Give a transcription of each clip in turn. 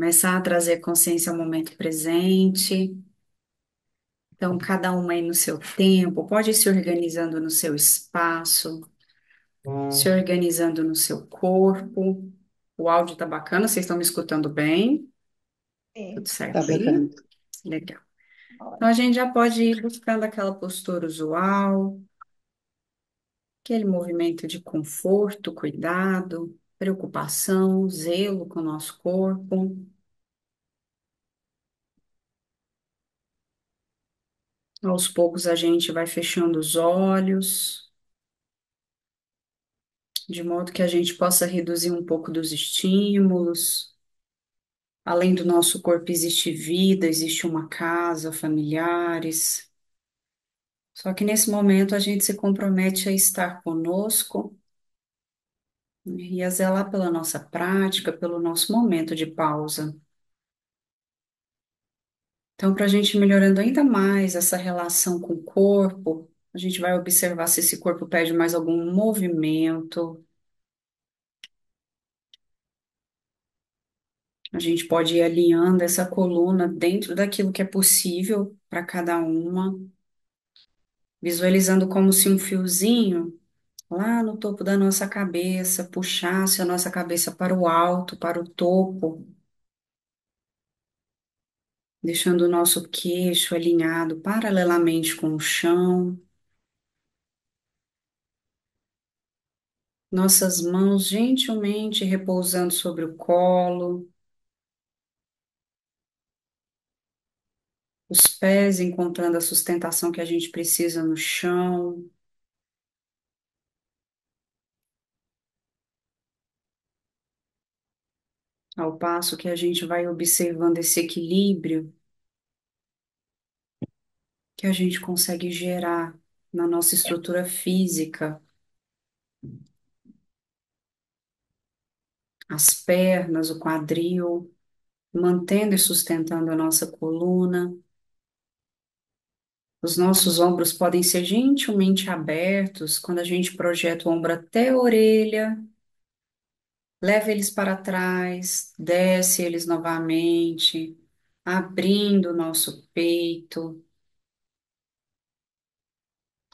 Começar a trazer consciência ao momento presente. Então, cada uma aí no seu tempo, pode ir se organizando no seu espaço, se organizando no seu corpo. O áudio tá bacana, vocês estão me escutando bem? Tudo Sim, certo tá bacana. aí? Legal. Então, a gente já pode ir buscando aquela postura usual, aquele movimento de conforto, cuidado, preocupação, zelo com o nosso corpo. Aos poucos a gente vai fechando os olhos, de modo que a gente possa reduzir um pouco dos estímulos. Além do nosso corpo existe vida, existe uma casa, familiares. Só que nesse momento a gente se compromete a estar conosco, né, e a zelar pela nossa prática, pelo nosso momento de pausa. Então, para a gente ir melhorando ainda mais essa relação com o corpo, a gente vai observar se esse corpo pede mais algum movimento. A gente pode ir alinhando essa coluna dentro daquilo que é possível para cada uma, visualizando como se um fiozinho lá no topo da nossa cabeça puxasse a nossa cabeça para o alto, para o topo, deixando o nosso queixo alinhado paralelamente com o chão, nossas mãos gentilmente repousando sobre o colo, os pés encontrando a sustentação que a gente precisa no chão. Ao passo que a gente vai observando esse equilíbrio que a gente consegue gerar na nossa estrutura física, as pernas, o quadril, mantendo e sustentando a nossa coluna. Os nossos ombros podem ser gentilmente abertos quando a gente projeta o ombro até a orelha, leva eles para trás, desce eles novamente, abrindo o nosso peito,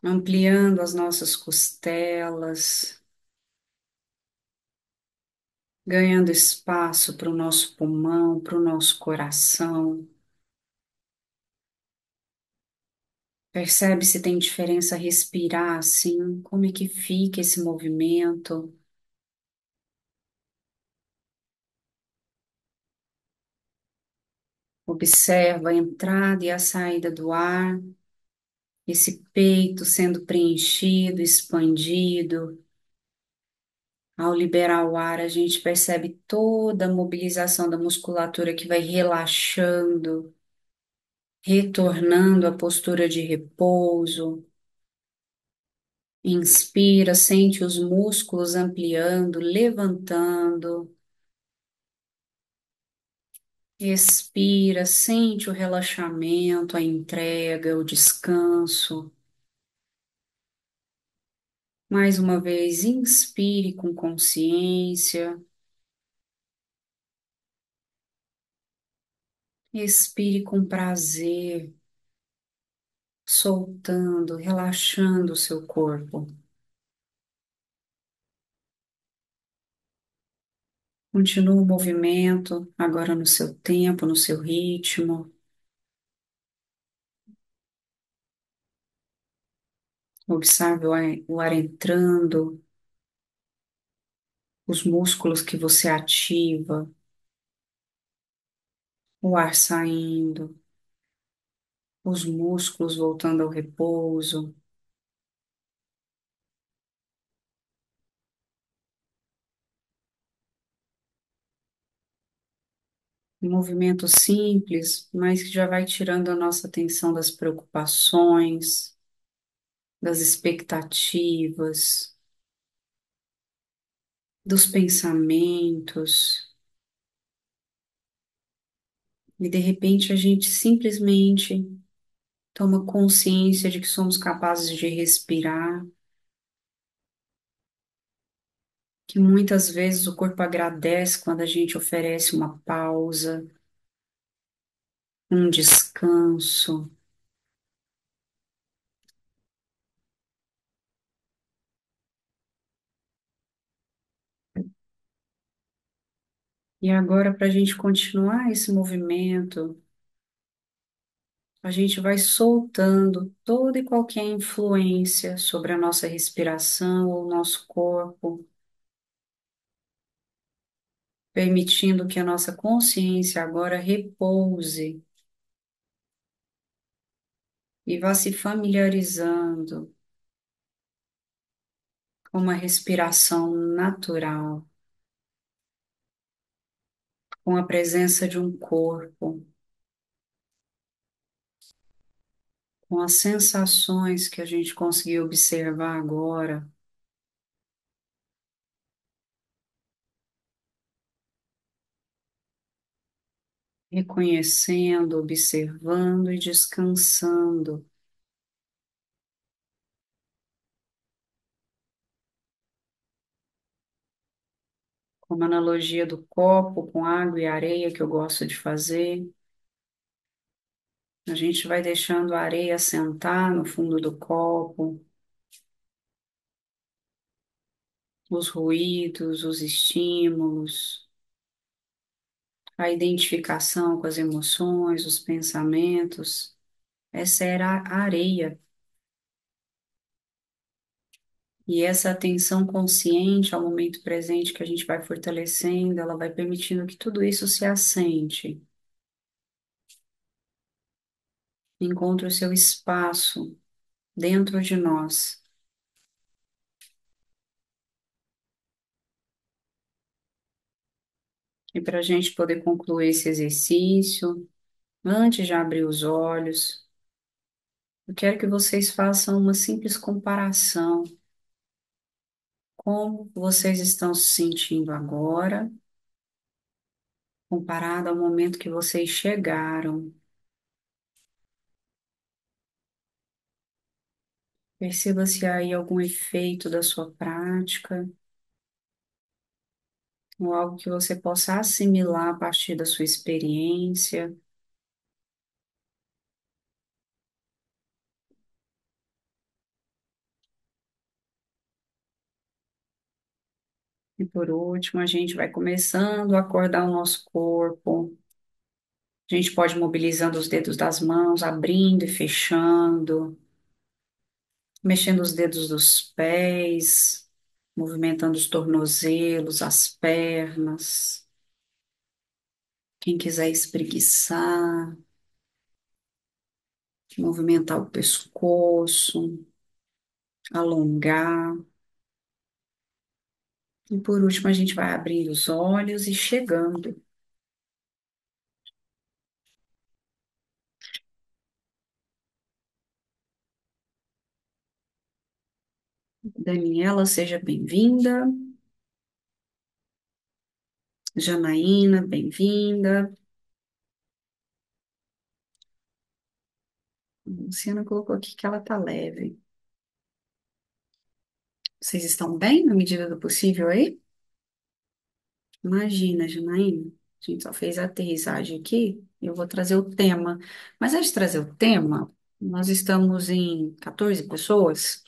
ampliando as nossas costelas, ganhando espaço para o nosso pulmão, para o nosso coração. Percebe se tem diferença respirar assim, como é que fica esse movimento. Observa a entrada e a saída do ar, esse peito sendo preenchido, expandido. Ao liberar o ar, a gente percebe toda a mobilização da musculatura que vai relaxando, retornando à postura de repouso. Inspira, sente os músculos ampliando, levantando. Expira, sente o relaxamento, a entrega, o descanso. Mais uma vez, inspire com consciência, expire com prazer, soltando, relaxando o seu corpo. Continua o movimento, agora no seu tempo, no seu ritmo. Observe o ar entrando, os músculos que você ativa, o ar saindo, os músculos voltando ao repouso. Um movimento simples, mas que já vai tirando a nossa atenção das preocupações, das expectativas, dos pensamentos, e de repente a gente simplesmente toma consciência de que somos capazes de respirar, que muitas vezes o corpo agradece quando a gente oferece uma pausa, um descanso. E agora, para a gente continuar esse movimento, a gente vai soltando toda e qualquer influência sobre a nossa respiração ou o nosso corpo, permitindo que a nossa consciência agora repouse e vá se familiarizando com uma respiração natural, com a presença de um corpo, com as sensações que a gente conseguiu observar agora, reconhecendo, observando e descansando. Como analogia do copo com água e areia que eu gosto de fazer, a gente vai deixando a areia sentar no fundo do copo, os ruídos, os estímulos, a identificação com as emoções, os pensamentos. Essa era a areia. E essa atenção consciente ao momento presente que a gente vai fortalecendo, ela vai permitindo que tudo isso se assente, encontre o seu espaço dentro de nós. E para a gente poder concluir esse exercício, antes de abrir os olhos, eu quero que vocês façam uma simples comparação. Como vocês estão se sentindo agora, comparado ao momento que vocês chegaram. Perceba se há aí algum efeito da sua prática, ou algo que você possa assimilar a partir da sua experiência. E por último, a gente vai começando a acordar o nosso corpo. A gente pode ir mobilizando os dedos das mãos, abrindo e fechando, mexendo os dedos dos pés, movimentando os tornozelos, as pernas. Quem quiser espreguiçar, movimentar o pescoço, alongar. E por último, a gente vai abrindo os olhos e chegando. Daniela, seja bem-vinda. Janaína, bem-vinda. A Luciana colocou aqui que ela tá leve. Vocês estão bem na medida do possível aí? Imagina, Janaína. A gente só fez a aterrissagem aqui. Eu vou trazer o tema. Mas antes de trazer o tema, nós estamos em 14 pessoas.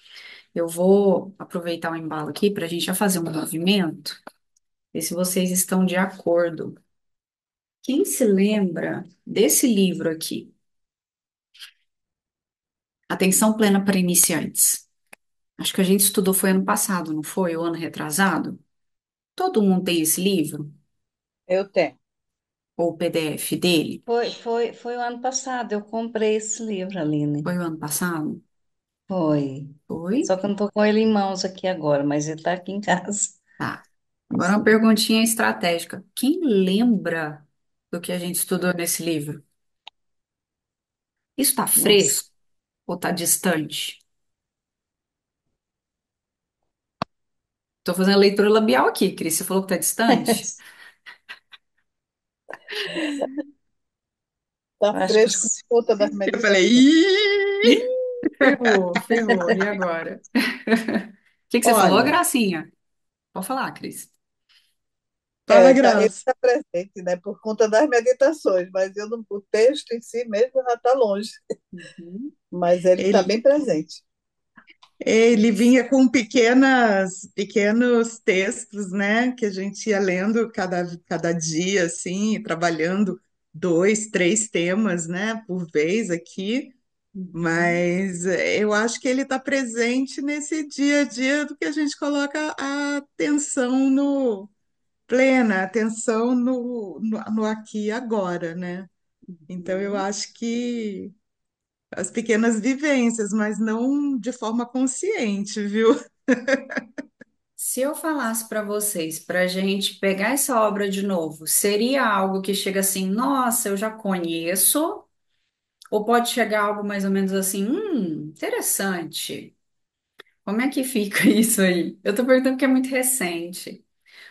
Eu vou aproveitar o embalo aqui para a gente já fazer um movimento, ver se vocês estão de acordo. Quem se lembra desse livro aqui? Atenção plena para iniciantes. Acho que a gente estudou foi ano passado, não foi? O ano retrasado? Todo mundo tem esse livro? Eu tenho. Ou o PDF dele? Foi o ano passado, eu comprei esse livro, Aline. Foi o ano passado? Foi. Foi? Só que eu não estou com ele em mãos aqui agora, mas ele está aqui em casa. Tá. Agora uma perguntinha estratégica. Quem lembra do que a gente estudou nesse livro? Isso está Nossa. fresco ou está distante? Estou fazendo a leitura labial aqui, Cris. Você falou que está distante? Tá Eu acho que fresco por conta da eu falei, medicina. Ih! Ih, ferrou, ferrou. E agora? O que que você falou, Olha, Gracinha? Pode falar, Cris. Fala, Ele Graça. está presente, né, por conta das meditações, mas eu não, o texto em si mesmo já está longe, Uhum. mas ele está Ele, bem presente. ele vinha com pequenos textos, né, que a gente ia lendo cada dia, assim, e trabalhando dois, três temas, né, por vez aqui. Uhum. Mas eu acho que ele está presente nesse dia a dia do que a gente coloca a atenção no plena, atenção no aqui e agora, né? Então eu Uhum. acho que as pequenas vivências, mas não de forma consciente, viu? Se eu falasse para vocês, para a gente pegar essa obra de novo, seria algo que chega assim, nossa, eu já conheço, ou pode chegar algo mais ou menos assim, interessante. Como é que fica isso aí? Eu tô perguntando porque é muito recente.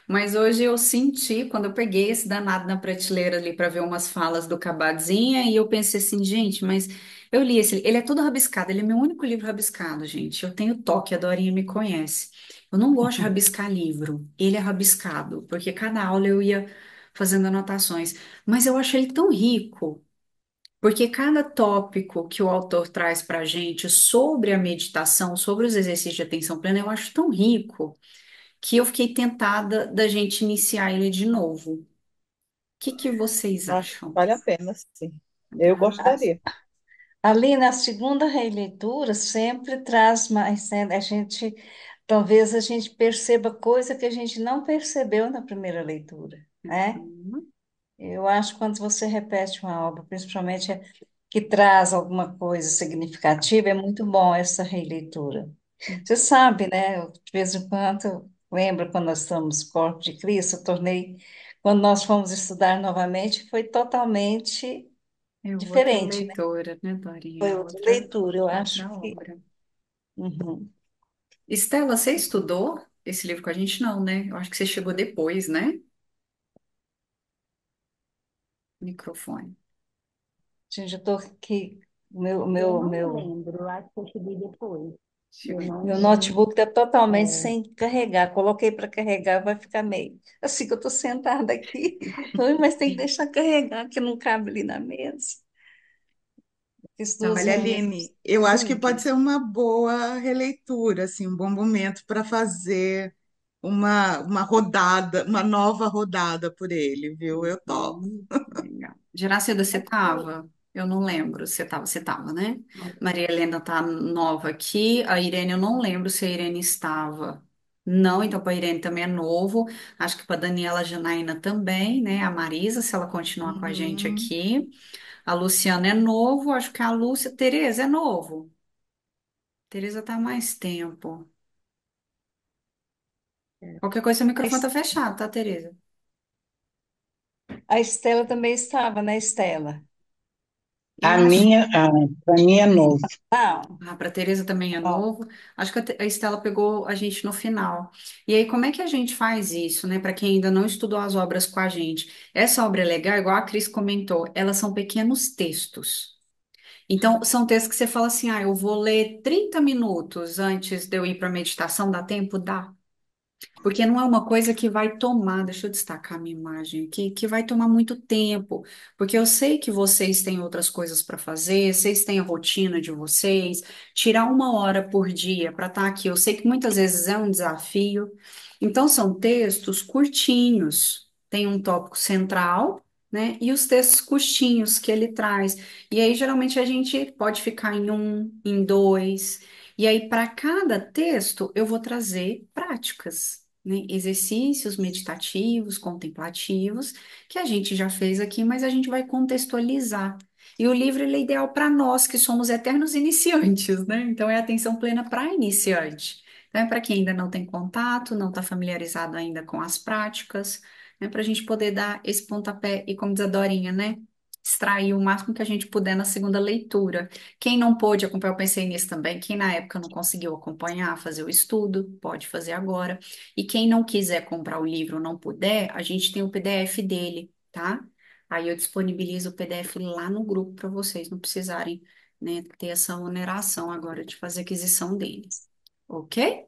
Mas hoje eu senti, quando eu peguei esse danado na prateleira ali para ver umas falas do Cabazinha, e eu pensei assim, gente, mas eu li esse, ele é todo rabiscado, ele é meu único livro rabiscado, gente. Eu tenho toque, a Dorinha me conhece. Eu não gosto de rabiscar livro, ele é rabiscado, porque cada aula eu ia fazendo anotações, mas eu achei ele tão rico. Porque cada tópico que o autor traz para a gente sobre a meditação, sobre os exercícios de atenção plena, eu acho tão rico que eu fiquei tentada da gente iniciar ele de novo. O que vocês Acho que acham? vale a pena, sim. Eu Tá? A- gostaria. Ali na segunda releitura sempre traz mais, né? A gente, talvez a gente perceba coisa que a gente não percebeu na primeira leitura, né? Uhum, Eu acho que quando você repete uma obra, principalmente que traz alguma coisa significativa, é muito bom essa releitura. Você sabe, né? Eu, de vez em quando, lembra quando nós estamos Corpo de Cristo, eu tornei, quando nós fomos estudar novamente, foi totalmente é outra diferente, né? leitora, né, Dorinha? Foi É outra outra, leitura, eu acho outra que. obra. Uhum. Estela, você estudou esse livro com a gente? Não, né? Eu acho que você chegou depois, né? Microfone. Gente, eu estou aqui, Eu não lembro, eu acho que eu cheguei depois. Eu Chegou não meu lembro. notebook está totalmente É, sem carregar. Coloquei para carregar, vai ficar meio. Assim que eu estou sentada aqui, mas tem que deixar carregar, que não cabe ali na mesa. Fiz duas Olha, reuniões Aline, eu acho que pode ser juntas. uma boa releitura, assim, um bom momento para fazer uma rodada, uma nova rodada por ele, viu? Eu topo. Legal. Geracida, você acho que estava? Eu não lembro. Você tava, né? Maria Helena tá nova aqui. A Irene, eu não lembro se a Irene estava. Não, então para a Irene também é novo. Acho que para Daniela Janaína também, né? A Marisa, se ela continuar com a gente Uhum. aqui. A Luciana é novo. Acho que a Lúcia. Tereza é novo. Tereza tá há mais tempo. Qualquer coisa, seu A microfone tá Es- fechado, tá, Tereza? a Estela também estava, né, Estela? a Isso. minha, para mim é novo. Não. Ah, para Tereza também é Ó, novo. Acho que a Estela pegou a gente no final. E aí, como é que a gente faz isso, né? Para quem ainda não estudou as obras com a gente. Essa obra é legal, igual a Cris comentou, elas são pequenos textos. Então, são textos que você fala assim: ah, eu vou ler 30 minutos antes de eu ir para meditação, dá tempo? Dá. Porque não é uma coisa que vai tomar, deixa eu destacar a minha imagem aqui, que vai tomar muito tempo. Porque eu sei que vocês têm outras coisas para fazer, vocês têm a rotina de vocês, tirar uma hora por dia para estar aqui, eu sei que muitas vezes é um desafio. Então, são textos curtinhos, tem um tópico central, né? E os textos curtinhos que ele traz. E aí, geralmente, a gente pode ficar em um, em dois. E aí, para cada texto, eu vou trazer práticas, né, exercícios meditativos, contemplativos, que a gente já fez aqui, mas a gente vai contextualizar. E o livro ele é ideal para nós que somos eternos iniciantes, né? Então é atenção plena para iniciante. Então é para quem ainda não tem contato, não está familiarizado ainda com as práticas, né? Para a gente poder dar esse pontapé e, como diz a Dorinha, né? Extrair o máximo que a gente puder na segunda leitura. Quem não pôde acompanhar, eu pensei nisso também. Quem na época não conseguiu acompanhar, fazer o estudo, pode fazer agora. E quem não quiser comprar o livro ou não puder, a gente tem o PDF dele, tá? Aí eu disponibilizo o PDF lá no grupo para vocês não precisarem, né, ter essa oneração agora de fazer aquisição dele, ok?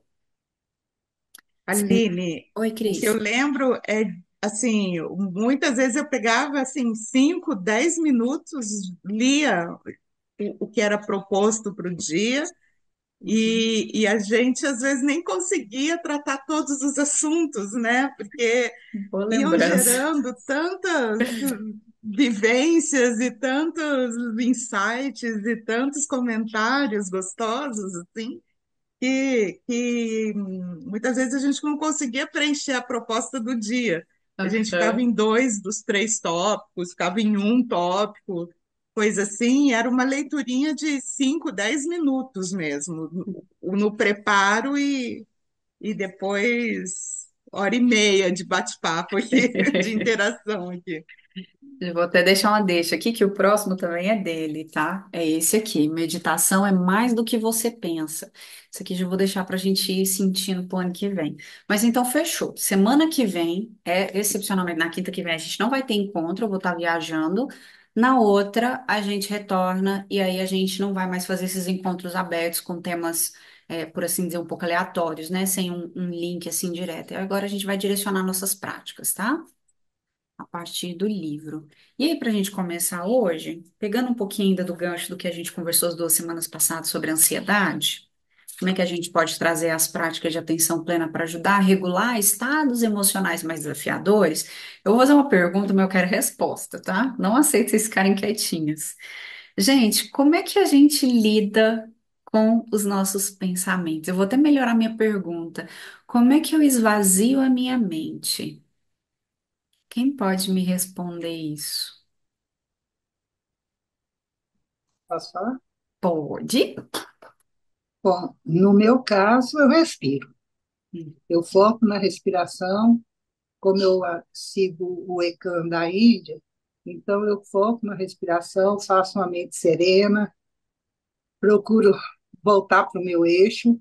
Aline, Oi, o que eu Cris. lembro é assim, muitas vezes eu pegava assim 5, 10 minutos, lia o que era proposto para o dia Uhum. e a gente às vezes nem conseguia tratar todos os assuntos, né? Porque Boa iam lembrança. gerando tantas vivências e tantos insights e tantos comentários gostosos, assim, que muitas vezes a gente não conseguia preencher a proposta do dia. A gente ficava Aham. em dois dos três tópicos, ficava em um tópico, coisa assim, e era uma leiturinha de 5, 10 minutos mesmo, no preparo e depois hora e meia de bate-papo aqui, de interação aqui. Eu vou até deixar uma deixa aqui, que o próximo também é dele, tá? É esse aqui. Meditação é mais do que você pensa. Isso aqui já vou deixar pra gente ir sentindo pro ano que vem. Mas então, fechou. Semana que vem, excepcionalmente na quinta que vem, a gente não vai ter encontro, eu vou estar viajando. Na outra, a gente retorna e aí a gente não vai mais fazer esses encontros abertos com temas, por assim dizer, um pouco aleatórios, né? Sem um link assim direto. E agora a gente vai direcionar nossas práticas, tá? A partir do livro. E aí, para a gente começar hoje, pegando um pouquinho ainda do gancho do que a gente conversou as 2 semanas passadas sobre ansiedade, como é que a gente pode trazer as práticas de atenção plena para ajudar a regular estados emocionais mais desafiadores? Eu vou fazer uma pergunta, mas eu quero resposta, tá? Não aceito vocês ficarem quietinhas. Gente, como é que a gente lida com os nossos pensamentos? Eu vou até melhorar minha pergunta. Como é que eu esvazio a minha mente? Quem pode me responder isso? Posso falar? Pode? Bom, no meu caso, eu respiro. Hum. Eu foco na respiração, como eu sigo o ECAM da Índia, então eu foco na respiração, faço uma mente serena, procuro voltar para o meu eixo,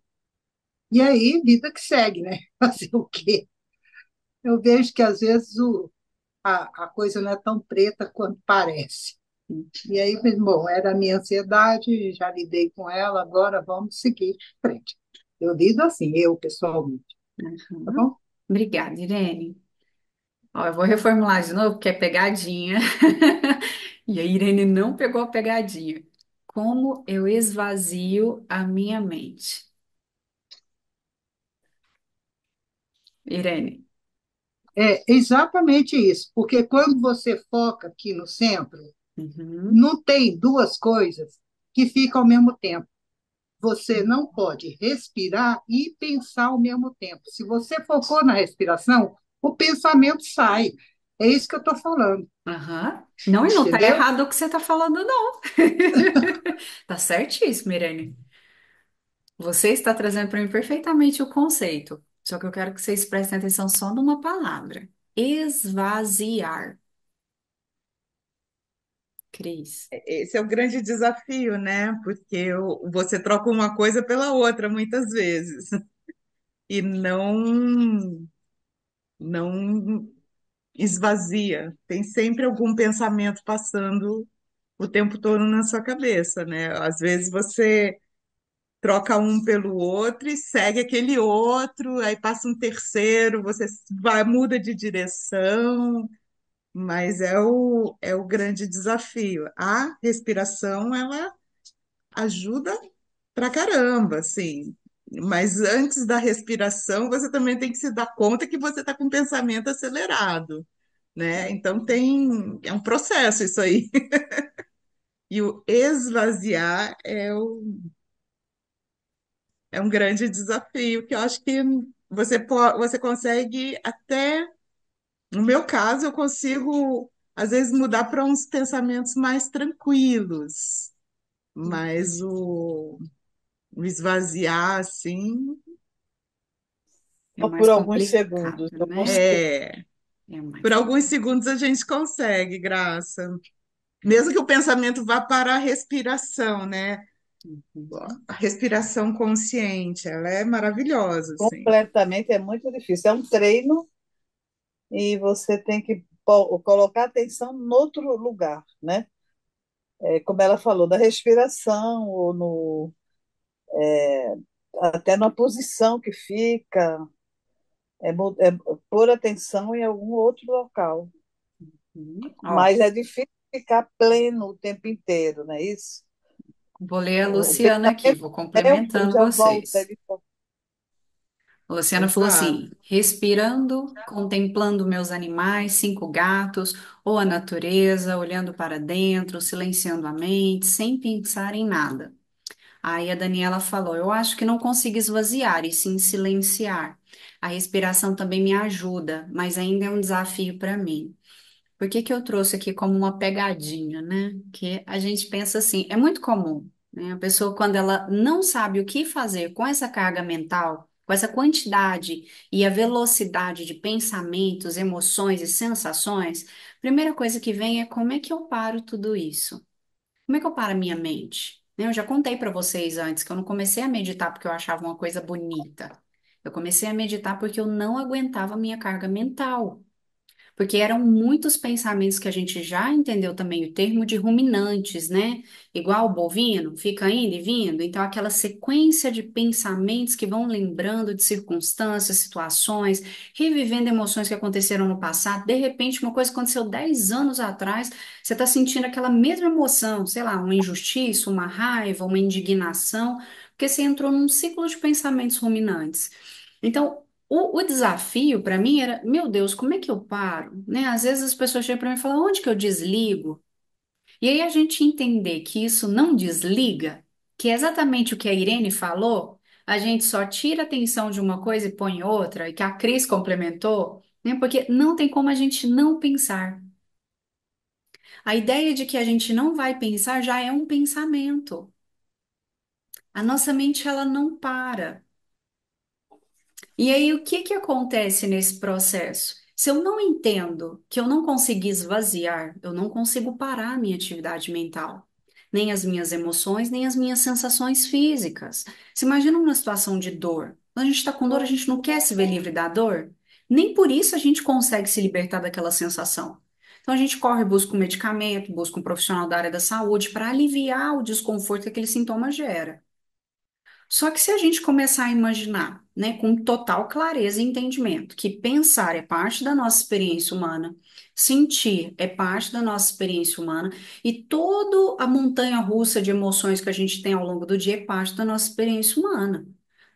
e aí, vida que segue, né? Fazer o quê? Eu vejo que às vezes a coisa não é tão preta quanto parece. E aí, bom, era a minha ansiedade, já lidei com ela, agora vamos seguir em frente. Eu lido assim, eu pessoalmente, tá Uhum. bom? Obrigada, Irene. Ó, eu vou reformular de novo, porque é pegadinha. E a Irene não pegou a pegadinha. Como eu esvazio a minha mente? Irene. É exatamente isso, porque quando você foca aqui no centro, Uhum. não tem duas coisas que ficam ao mesmo tempo. Você não pode respirar e pensar ao mesmo tempo. Se você focou na respiração, o pensamento sai. É isso que eu estou falando, Aham. Não, e não tá entendeu? errado o que você tá falando, não. Tá certíssimo, Irene. Você está trazendo para mim perfeitamente o conceito. Só que eu quero que vocês prestem atenção só numa palavra. Esvaziar. Cris. Esse é o grande desafio, né? Porque você troca uma coisa pela outra muitas vezes e não esvazia. Tem sempre algum pensamento passando o tempo todo na sua cabeça, né? Às vezes você troca um pelo outro e segue aquele outro, aí passa um terceiro, você vai, muda de direção, mas é o grande desafio. A respiração, ela ajuda pra caramba, assim. Mas antes da respiração, você também tem que se dar conta que você está com o pensamento acelerado, né? Então é um processo isso aí. E o esvaziar é um grande desafio que eu acho que você consegue até, no meu caso, eu consigo às vezes mudar para uns pensamentos mais tranquilos, mas o esvaziar assim É Só mais por alguns segundos. complicado, Eu né? consigo. é É por mais alguns complicado. segundos a gente consegue, Graça. Mesmo que o pensamento vá para a respiração, né? Uhum. A respiração consciente, ela é maravilhosa, assim. Completamente, é muito difícil. É um treino e você tem que colocar atenção em outro lugar, né? Como ela falou, da respiração, ou até na posição que fica. é pôr atenção em algum outro local. Ó, Mas é difícil ficar pleno o tempo inteiro, não é isso? vou ler a O Luciana aqui, pensamento vou neutro complementando já volta. vocês. A Luciana falou Exato. assim: respirando, contemplando meus animais, 5 gatos, ou a natureza, olhando para dentro, silenciando a mente, sem pensar em nada. Aí a Daniela falou: eu acho que não consigo esvaziar e sim silenciar. A respiração também me ajuda, mas ainda é um desafio para mim. Por que que eu trouxe aqui como uma pegadinha, né? Que a gente pensa assim, é muito comum, né? A pessoa, quando ela não sabe o que fazer com essa carga mental, com essa quantidade e a velocidade de pensamentos, emoções e sensações, a primeira coisa que vem é como é que eu paro tudo isso? Como é que eu paro a minha mente? Né, eu já contei para vocês antes que eu não comecei a meditar porque eu achava uma coisa bonita. Eu comecei a meditar porque eu não aguentava a minha carga mental. Porque eram muitos pensamentos que a gente já entendeu também o termo de ruminantes, né? Igual o bovino, fica indo e vindo. Então, aquela sequência de pensamentos que vão lembrando de circunstâncias, situações, revivendo emoções que aconteceram no passado. De repente, uma coisa aconteceu 10 anos atrás, você está sentindo aquela mesma emoção, sei lá, uma injustiça, uma raiva, uma indignação, porque você entrou num ciclo de pensamentos ruminantes. Então, o desafio para mim era, meu Deus, como é que eu paro? Né? Às vezes as pessoas chegam para mim e falam, onde que eu desligo? E aí a gente entender que isso não desliga, que é exatamente o que a Irene falou, a gente só tira a atenção de uma coisa e põe outra, e que a Cris complementou, né? Porque não tem como a gente não pensar. A ideia de que a gente não vai pensar já é um pensamento. A nossa mente, ela não para. E aí, o que que acontece nesse processo? Se eu não entendo que eu não consigo esvaziar, eu não consigo parar a minha atividade mental, nem as minhas emoções, nem as minhas sensações físicas. Você imagina uma situação de dor. Quando a gente está com dor, a gente não quer se ver livre da dor. Nem por isso a gente consegue se libertar daquela sensação. Então a gente corre, busca um medicamento, busca um profissional da área da saúde para aliviar o desconforto que aquele sintoma gera. Só que se a gente começar a imaginar, né, com total clareza e entendimento, que pensar é parte da nossa experiência humana, sentir é parte da nossa experiência humana, e toda a montanha-russa de emoções que a gente tem ao longo do dia é parte da nossa experiência humana.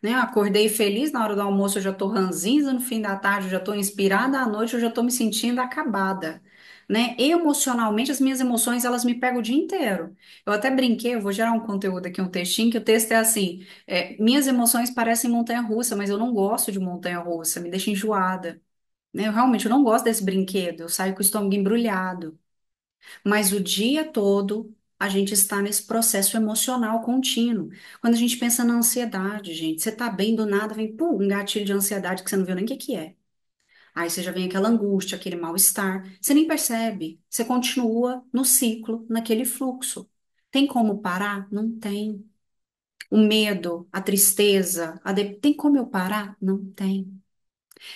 Né? Eu acordei feliz, na hora do almoço eu já estou ranzinza, no fim da tarde eu já estou inspirada, à noite eu já estou me sentindo acabada. Né? Emocionalmente, as minhas emoções, elas me pegam o dia inteiro. Eu até brinquei, eu vou gerar um conteúdo aqui, um textinho, que o texto é assim: minhas emoções parecem montanha-russa, mas eu não gosto de montanha-russa, me deixa enjoada. Né? Eu realmente eu não gosto desse brinquedo, eu saio com o estômago embrulhado. Mas o dia todo a gente está nesse processo emocional contínuo. Quando a gente pensa na ansiedade, gente, você tá bem do nada, vem pum, um gatilho de ansiedade que você não viu nem o que que é. Aí você já vem aquela angústia, aquele mal-estar, você nem percebe, você continua no ciclo, naquele fluxo. Tem como parar? Não tem. O medo, a tristeza, tem como eu parar? Não tem.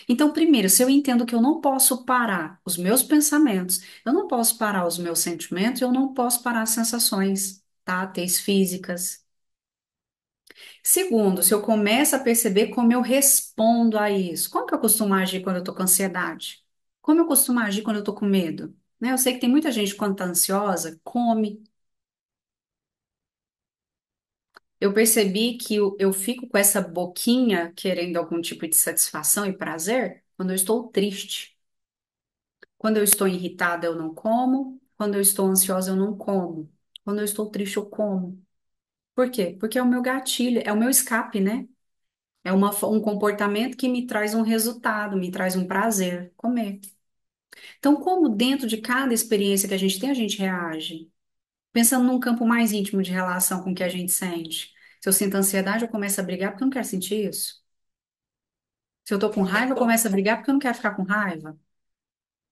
Então, primeiro, se eu entendo que eu não posso parar os meus pensamentos, eu não posso parar os meus sentimentos, eu não posso parar as sensações, táteis, físicas. Segundo, se eu começo a perceber como eu respondo a isso, como que eu costumo agir quando eu tô com ansiedade? Como eu costumo agir quando eu tô com medo? Né? Eu sei que tem muita gente quando tá ansiosa, come. Eu percebi que eu fico com essa boquinha querendo algum tipo de satisfação e prazer quando eu estou triste. Quando eu estou irritada, eu não como. Quando eu estou ansiosa, eu não como. Quando eu estou triste, eu como. Por quê? Porque é o meu gatilho, é o meu escape, né? É um comportamento que me traz um resultado, me traz um prazer, comer. Então, como dentro de cada experiência que a gente tem, a gente reage? Pensando num campo mais íntimo de relação com o que a gente sente. Se eu sinto ansiedade, eu começo a brigar porque eu não quero sentir isso. Se eu tô com raiva, eu começo a brigar porque eu não quero ficar com raiva.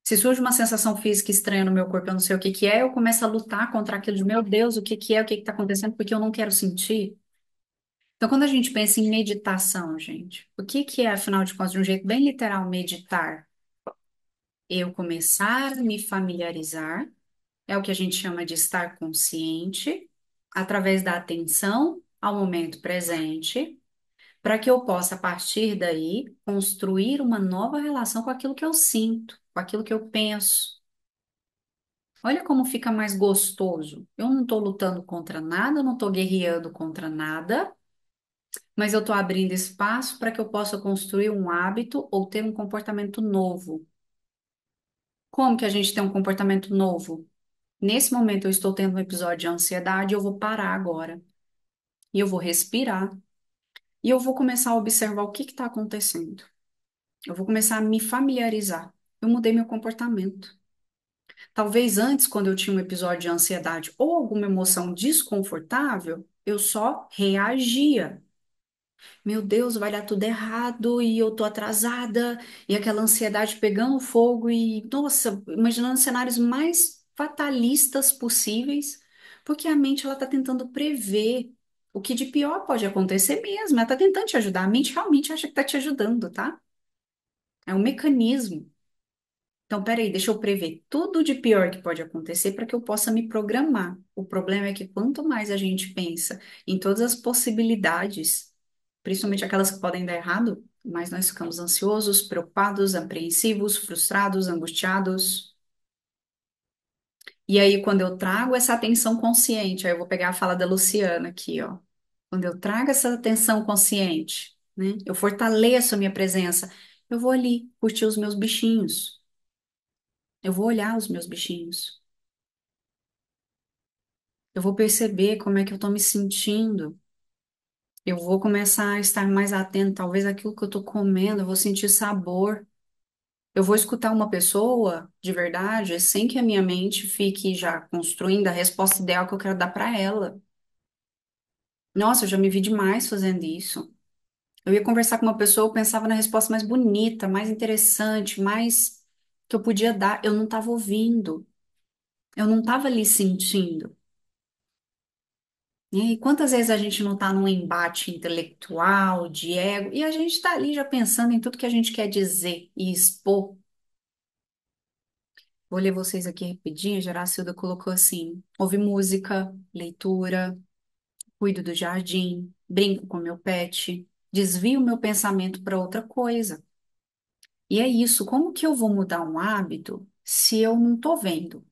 Se surge uma sensação física estranha no meu corpo, eu não sei o que que é, eu começo a lutar contra aquilo de, meu Deus, o que que é, o que que tá acontecendo, porque eu não quero sentir. Então, quando a gente pensa em meditação, gente, o que que é, afinal de contas, de um jeito bem literal, meditar? Eu começar a me familiarizar, é o que a gente chama de estar consciente, através da atenção ao momento presente, para que eu possa, a partir daí, construir uma nova relação com aquilo que eu sinto, com aquilo que eu penso. Olha como fica mais gostoso. Eu não estou lutando contra nada, eu não estou guerreando contra nada, mas eu estou abrindo espaço para que eu possa construir um hábito ou ter um comportamento novo. Como que a gente tem um comportamento novo? Nesse momento eu estou tendo um episódio de ansiedade, eu vou parar agora e eu vou respirar e eu vou começar a observar o que está acontecendo. Eu vou começar a me familiarizar. Eu mudei meu comportamento. Talvez antes, quando eu tinha um episódio de ansiedade ou alguma emoção desconfortável, eu só reagia. Meu Deus, vai dar tudo errado e eu tô atrasada, e aquela ansiedade pegando fogo e, nossa, imaginando cenários mais fatalistas possíveis, porque a mente ela tá tentando prever o que de pior pode acontecer mesmo. Ela tá tentando te ajudar. A mente realmente acha que tá te ajudando, tá? É um mecanismo. Então, peraí, deixa eu prever tudo de pior que pode acontecer para que eu possa me programar. O problema é que quanto mais a gente pensa em todas as possibilidades, principalmente aquelas que podem dar errado, mais nós ficamos ansiosos, preocupados, apreensivos, frustrados, angustiados. E aí, quando eu trago essa atenção consciente, aí eu vou pegar a fala da Luciana aqui, ó. Quando eu trago essa atenção consciente, né, eu fortaleço a minha presença, eu vou ali curtir os meus bichinhos. Eu vou olhar os meus bichinhos. Eu vou perceber como é que eu estou me sentindo. Eu vou começar a estar mais atento, talvez aquilo que eu estou comendo, eu vou sentir sabor. Eu vou escutar uma pessoa de verdade, sem que a minha mente fique já construindo a resposta ideal que eu quero dar para ela. Nossa, eu já me vi demais fazendo isso. Eu ia conversar com uma pessoa, eu pensava na resposta mais bonita, mais interessante, mais que eu podia dar. Eu não estava ouvindo, eu não estava ali sentindo. E quantas vezes a gente não está num embate intelectual, de ego, e a gente está ali já pensando em tudo que a gente quer dizer e expor. Vou ler vocês aqui rapidinho. A Geracilda colocou assim: ouve música, leitura, cuido do jardim, brinco com meu pet, desvio meu pensamento para outra coisa. E é isso. Como que eu vou mudar um hábito se eu não estou vendo?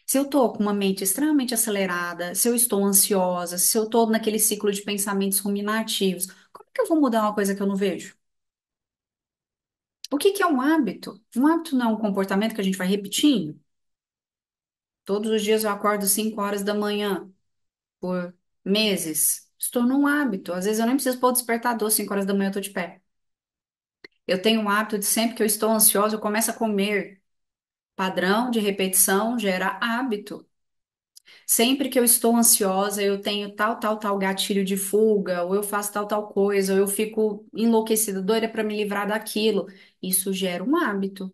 Se eu estou com uma mente extremamente acelerada, se eu estou ansiosa, se eu estou naquele ciclo de pensamentos ruminativos, como que eu vou mudar uma coisa que eu não vejo? O que que é um hábito? Um hábito não é um comportamento que a gente vai repetindo. Todos os dias eu acordo 5 horas da manhã, por meses. Se tornou um hábito. Às vezes eu nem preciso pôr o despertador, 5 horas da manhã eu tô de pé. Eu tenho um hábito de sempre que eu estou ansiosa, eu começo a comer. Padrão de repetição gera hábito. Sempre que eu estou ansiosa, eu tenho tal gatilho de fuga, ou eu faço tal coisa, ou eu fico enlouquecida, doida para me livrar daquilo. Isso gera um hábito.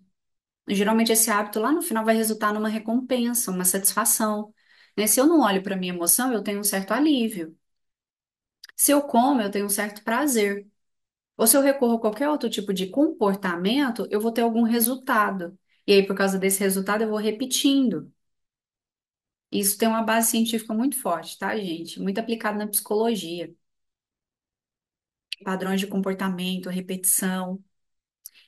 Geralmente esse hábito lá no final vai resultar numa recompensa, uma satisfação. Né? Se eu não olho para minha emoção, eu tenho um certo alívio. Se eu como, eu tenho um certo prazer. Ou se eu recorro a qualquer outro tipo de comportamento, eu vou ter algum resultado. E aí, por causa desse resultado, eu vou repetindo. Isso tem uma base científica muito forte, tá, gente? Muito aplicado na psicologia. Padrões de comportamento, repetição.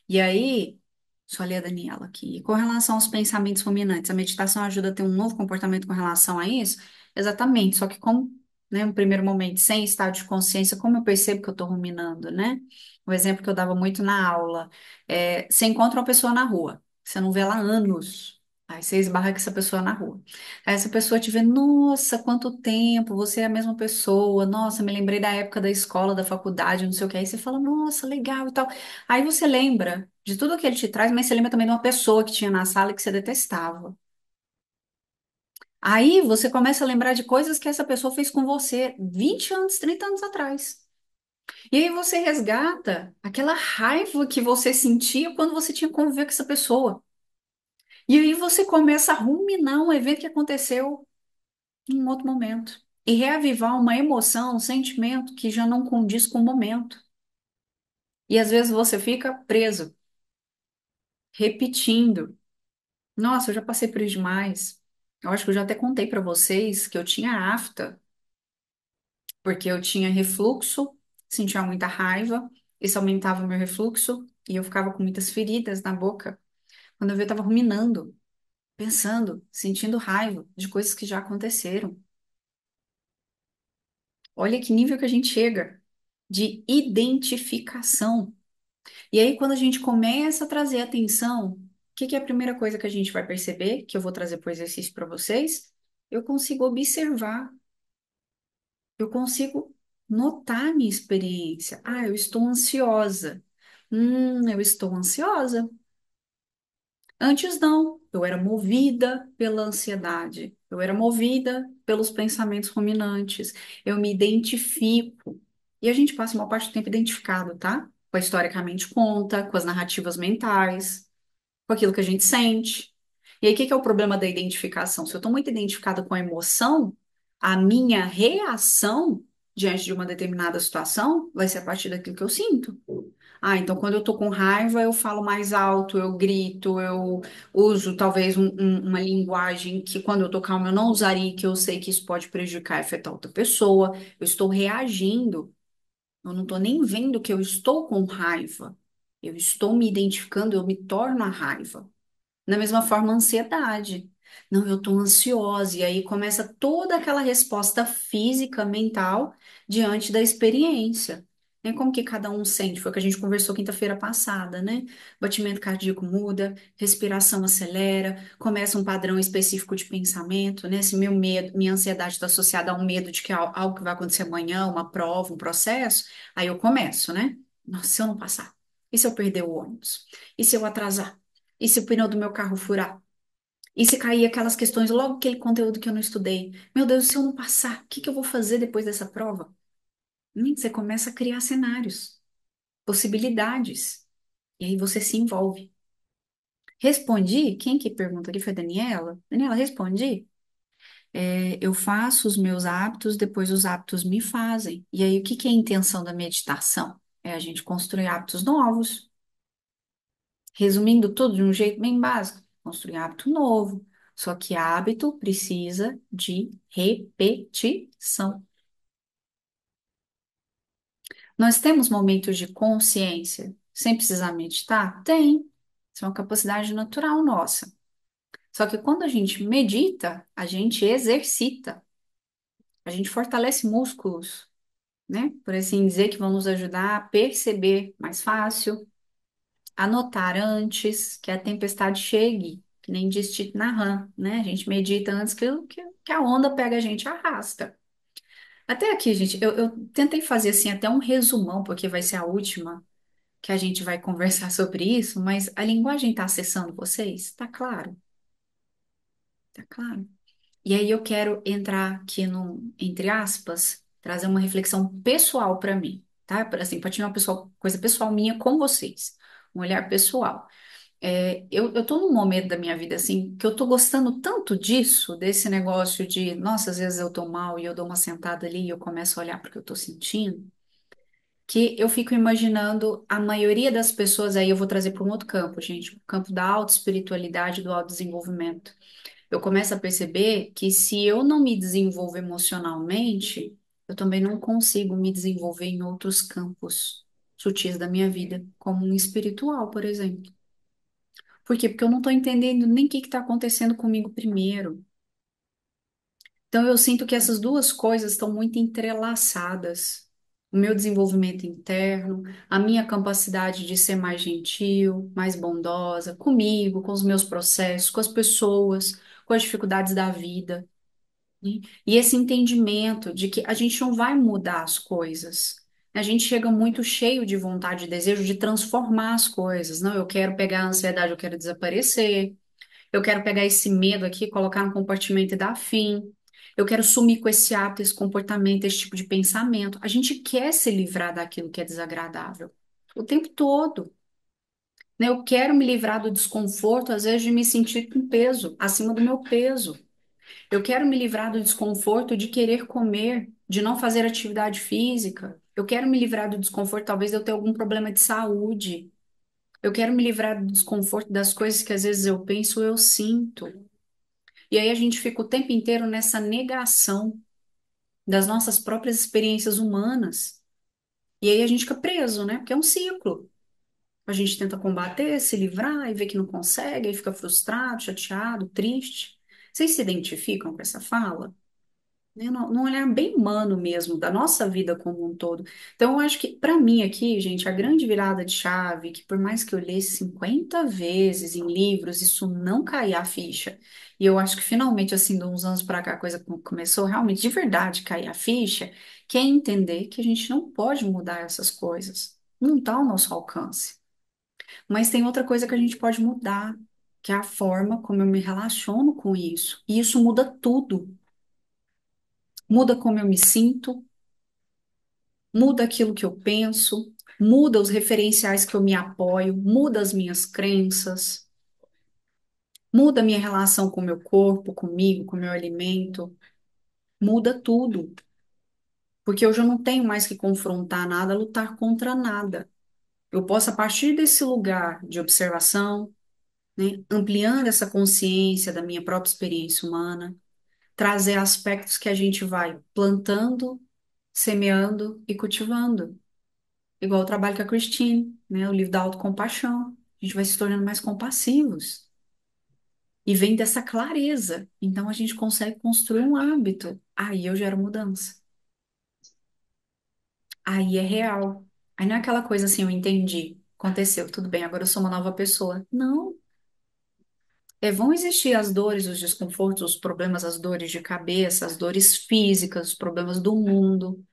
E aí, só ler a Daniela aqui. Com relação aos pensamentos ruminantes, a meditação ajuda a ter um novo comportamento com relação a isso? Exatamente, só que como, né, no primeiro momento, sem estado de consciência, como eu percebo que eu estou ruminando, né? O exemplo que eu dava muito na aula é, você encontra uma pessoa na rua, você não vê ela há anos, aí você esbarra com essa pessoa na rua. Aí essa pessoa te vê, nossa, quanto tempo, você é a mesma pessoa, nossa, me lembrei da época da escola, da faculdade, não sei o que, aí você fala, nossa, legal e tal. Aí você lembra de tudo que ele te traz, mas você lembra também de uma pessoa que tinha na sala que você detestava. Aí você começa a lembrar de coisas que essa pessoa fez com você 20 anos, 30 anos atrás. E aí você resgata aquela raiva que você sentia quando você tinha conviver com essa pessoa. E aí você começa a ruminar um evento que aconteceu em um outro momento. E reavivar uma emoção, um sentimento que já não condiz com o momento. E às vezes você fica preso, repetindo. Nossa, eu já passei por isso demais. Eu acho que eu já até contei pra vocês que eu tinha afta, porque eu tinha refluxo sentia muita raiva, isso aumentava o meu refluxo e eu ficava com muitas feridas na boca. Quando eu vi, eu estava ruminando, pensando, sentindo raiva de coisas que já aconteceram. Olha que nível que a gente chega de identificação. E aí, quando a gente começa a trazer atenção, o que que é a primeira coisa que a gente vai perceber, que eu vou trazer para o exercício para vocês? Eu consigo observar, eu consigo notar a minha experiência. Ah, eu estou ansiosa. Eu estou ansiosa. Antes não, eu era movida pela ansiedade, eu era movida pelos pensamentos ruminantes, eu me identifico. E a gente passa uma parte do tempo identificado, tá? Com a história que a mente conta, com as narrativas mentais, com aquilo que a gente sente. E aí, o que que é o problema da identificação? Se eu estou muito identificada com a emoção, a minha reação diante de uma determinada situação vai ser a partir daquilo que eu sinto. Ah, então quando eu tô com raiva, eu falo mais alto, eu grito, eu uso talvez uma linguagem que quando eu tô calma eu não usaria, que eu sei que isso pode prejudicar e afetar outra pessoa. Eu estou reagindo, eu não tô nem vendo que eu estou com raiva. Eu estou me identificando, eu me torno a raiva. Da mesma forma, a ansiedade. Não, eu estou ansiosa. E aí começa toda aquela resposta física, mental, diante da experiência. Né? Como que cada um sente? Foi o que a gente conversou quinta-feira passada, né? Batimento cardíaco muda, respiração acelera, começa um padrão específico de pensamento, né? Se meu medo, minha ansiedade está associada a um medo de que algo que vai acontecer amanhã, uma prova, um processo, aí eu começo, né? Nossa, se eu não passar? E se eu perder o ônibus? E se eu atrasar? E se o pneu do meu carro furar? E se cair aquelas questões, logo aquele conteúdo que eu não estudei? Meu Deus, se eu não passar, o que que eu vou fazer depois dessa prova? Você começa a criar cenários, possibilidades. E aí você se envolve. Respondi? Quem que pergunta aqui foi a Daniela? Daniela, respondi? Eu faço os meus hábitos, depois os hábitos me fazem. E aí, o que que é a intenção da meditação? É a gente construir hábitos novos. Resumindo tudo de um jeito bem básico, construir hábito novo. Só que hábito precisa de repetição. Nós temos momentos de consciência sem precisar meditar? Tem. Isso é uma capacidade natural nossa. Só que quando a gente medita, a gente exercita, a gente fortalece músculos, né? Por assim dizer, que vão nos ajudar a perceber mais fácil, anotar antes que a tempestade chegue, que nem diz Thich Nhat Hanh, né? A gente medita antes que a onda pega a gente e arrasta. Até aqui, gente, eu tentei fazer assim até um resumão, porque vai ser a última que a gente vai conversar sobre isso, mas a linguagem está acessando vocês? Tá claro? Tá claro? E aí eu quero entrar aqui no, entre aspas, trazer uma reflexão pessoal para mim, tá? Assim, para tirar uma coisa pessoal minha com vocês, um olhar pessoal. Eu tô num momento da minha vida assim que eu tô gostando tanto disso, desse negócio de, nossa, às vezes eu tô mal e eu dou uma sentada ali e eu começo a olhar para o que eu tô sentindo, que eu fico imaginando a maioria das pessoas, aí eu vou trazer para um outro campo, gente, o campo da autoespiritualidade, do autodesenvolvimento. Eu começo a perceber que se eu não me desenvolvo emocionalmente, eu também não consigo me desenvolver em outros campos sutis da minha vida, como um espiritual, por exemplo. Por quê? Porque eu não estou entendendo nem o que está acontecendo comigo primeiro. Então, eu sinto que essas duas coisas estão muito entrelaçadas. O meu desenvolvimento interno, a minha capacidade de ser mais gentil, mais bondosa comigo, com os meus processos, com as pessoas, com as dificuldades da vida, né? E esse entendimento de que a gente não vai mudar as coisas. A gente chega muito cheio de vontade e desejo de transformar as coisas. Não, eu quero pegar a ansiedade, eu quero desaparecer. Eu quero pegar esse medo aqui, colocar no compartimento e dar fim. Eu quero sumir com esse hábito, esse comportamento, esse tipo de pensamento. A gente quer se livrar daquilo que é desagradável o tempo todo, né? Eu quero me livrar do desconforto, às vezes, de me sentir com peso, acima do meu peso. Eu quero me livrar do desconforto de querer comer, de não fazer atividade física. Eu quero me livrar do desconforto, talvez eu tenha algum problema de saúde. Eu quero me livrar do desconforto das coisas que às vezes eu penso, eu sinto. E aí a gente fica o tempo inteiro nessa negação das nossas próprias experiências humanas. E aí a gente fica preso, né? Porque é um ciclo. A gente tenta combater, se livrar e vê que não consegue, aí fica frustrado, chateado, triste. Vocês se identificam com essa fala? Né? Num olhar bem humano mesmo, da nossa vida como um todo. Então, eu acho que, para mim aqui, gente, a grande virada de chave, que por mais que eu lesse 50 vezes em livros, isso não caía a ficha. E eu acho que finalmente, assim, de uns anos para cá, a coisa começou realmente de verdade cair a ficha, que é entender que a gente não pode mudar essas coisas. Não está ao nosso alcance. Mas tem outra coisa que a gente pode mudar, que é a forma como eu me relaciono com isso. E isso muda tudo. Muda como eu me sinto, muda aquilo que eu penso, muda os referenciais que eu me apoio, muda as minhas crenças, muda a minha relação com o meu corpo, comigo, com o meu alimento, muda tudo. Porque eu já não tenho mais que confrontar nada, lutar contra nada. Eu posso, a partir desse lugar de observação, né, ampliando essa consciência da minha própria experiência humana, trazer aspectos que a gente vai plantando, semeando e cultivando. Igual o trabalho com a Christine, né? O livro da autocompaixão. A gente vai se tornando mais compassivos. E vem dessa clareza. Então a gente consegue construir um hábito. Aí eu gero mudança. Aí é real. Aí não é aquela coisa assim, eu entendi. Aconteceu, tudo bem, agora eu sou uma nova pessoa. Não. Vão existir as dores, os desconfortos, os problemas, as dores de cabeça, as dores físicas, os problemas do mundo.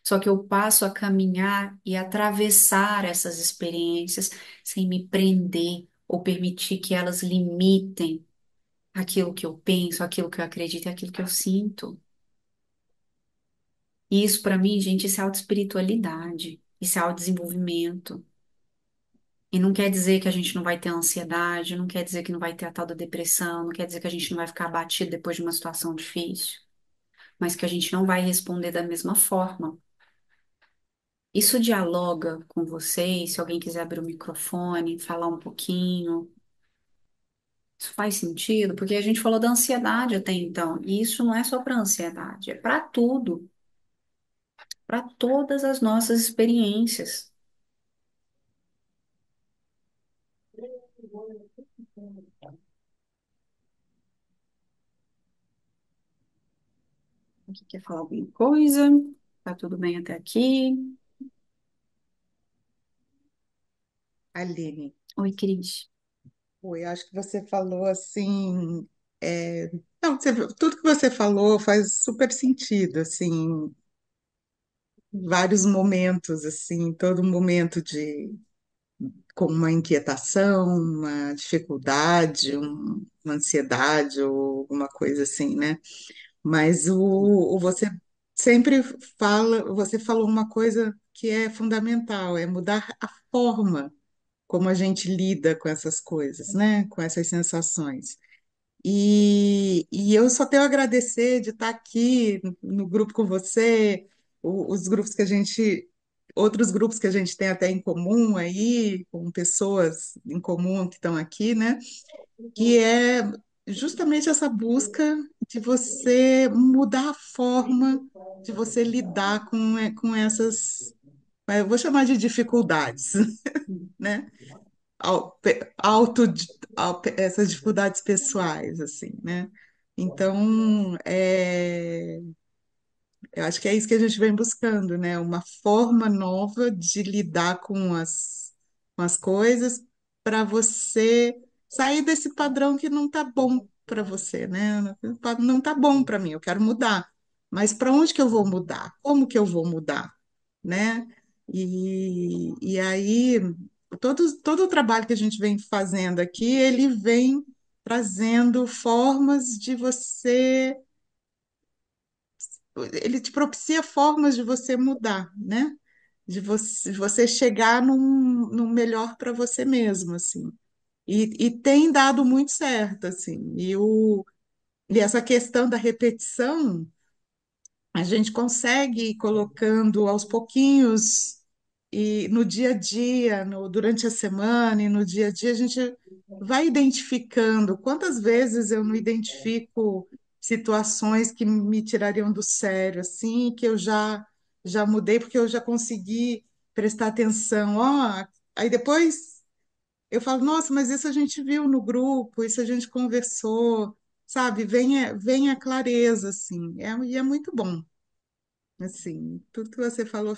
Só que eu passo a caminhar e atravessar essas experiências sem me prender ou permitir que elas limitem aquilo que eu penso, aquilo que eu acredito e aquilo que eu sinto. E isso, para mim, gente, isso é autoespiritualidade, isso é autodesenvolvimento. E não quer dizer que a gente não vai ter ansiedade, não quer dizer que não vai ter a tal da depressão, não quer dizer que a gente não vai ficar abatido depois de uma situação difícil, mas que a gente não vai responder da mesma forma. Isso dialoga com vocês? Se alguém quiser abrir o microfone, falar um pouquinho, isso faz sentido? Porque a gente falou da ansiedade até então, e isso não é só para ansiedade, é para tudo, para todas as nossas experiências. Aqui quer falar alguma coisa? Tá tudo bem até aqui? Aline, Oi, Cris. eu acho que você falou assim, não, tudo que você falou faz super sentido, assim, vários momentos, assim, todo momento de com uma inquietação, uma dificuldade, uma ansiedade ou alguma coisa assim, né? Mas você sempre você falou uma coisa que é fundamental, é mudar a forma como a gente lida com essas coisas, né? Com essas sensações. E eu só tenho a agradecer de estar aqui no grupo com você, os grupos que a gente, outros grupos que a gente tem até em comum aí, com pessoas em comum que estão aqui, né? Que é justamente essa busca de você mudar a forma de você lidar com essas, eu vou chamar de dificuldades, né? Auto, essas dificuldades pessoais, assim, né? Então, eu acho que é isso que a gente vem buscando, né? Uma forma nova de lidar com as coisas para você sair desse padrão que não tá bom para você, né? Não tá bom para mim, eu quero mudar. Mas para onde que eu vou mudar? Como que eu vou mudar? Né? E aí, todo o trabalho que a gente vem fazendo aqui, ele vem trazendo formas de você, ele te propicia formas de você mudar, né? De você chegar num melhor para você mesmo, assim. E tem dado muito certo, assim. E essa questão da repetição, a gente consegue ir colocando aos pouquinhos e no dia a dia, durante a semana e no dia a dia, a gente vai identificando. Quantas vezes eu não identifico situações que me tirariam do sério, assim, que eu já já mudei porque eu já consegui prestar atenção. Ó, aí depois eu falo, nossa, mas isso a gente viu no grupo, isso a gente conversou, sabe? Vem a clareza, assim, e é muito bom. Assim, tudo que você falou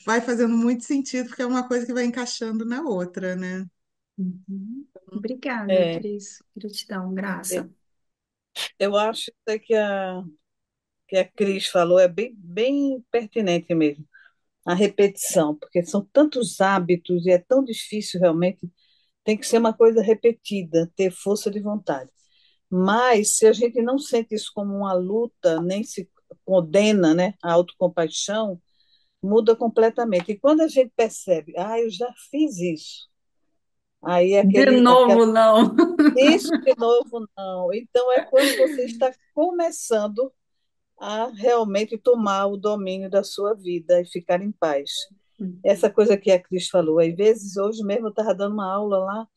vai fazendo muito sentido, porque é uma coisa que vai encaixando na outra, né? Uhum. Obrigada, É, Cris. Gratidão, é, graça. eu acho até que a Cris falou é bem pertinente mesmo. A repetição, porque são tantos hábitos e é tão difícil realmente, tem que ser uma coisa repetida, ter força de vontade. Mas se a gente não sente isso como uma luta, nem se condena, né, a autocompaixão, muda completamente. E quando a gente percebe, eu já fiz isso, aí é De aquela, novo, não. isso de novo não. Então é quando você está começando a realmente tomar o domínio da sua vida e ficar em paz. Essa coisa que a Cris falou, às vezes, hoje mesmo eu estava dando uma aula lá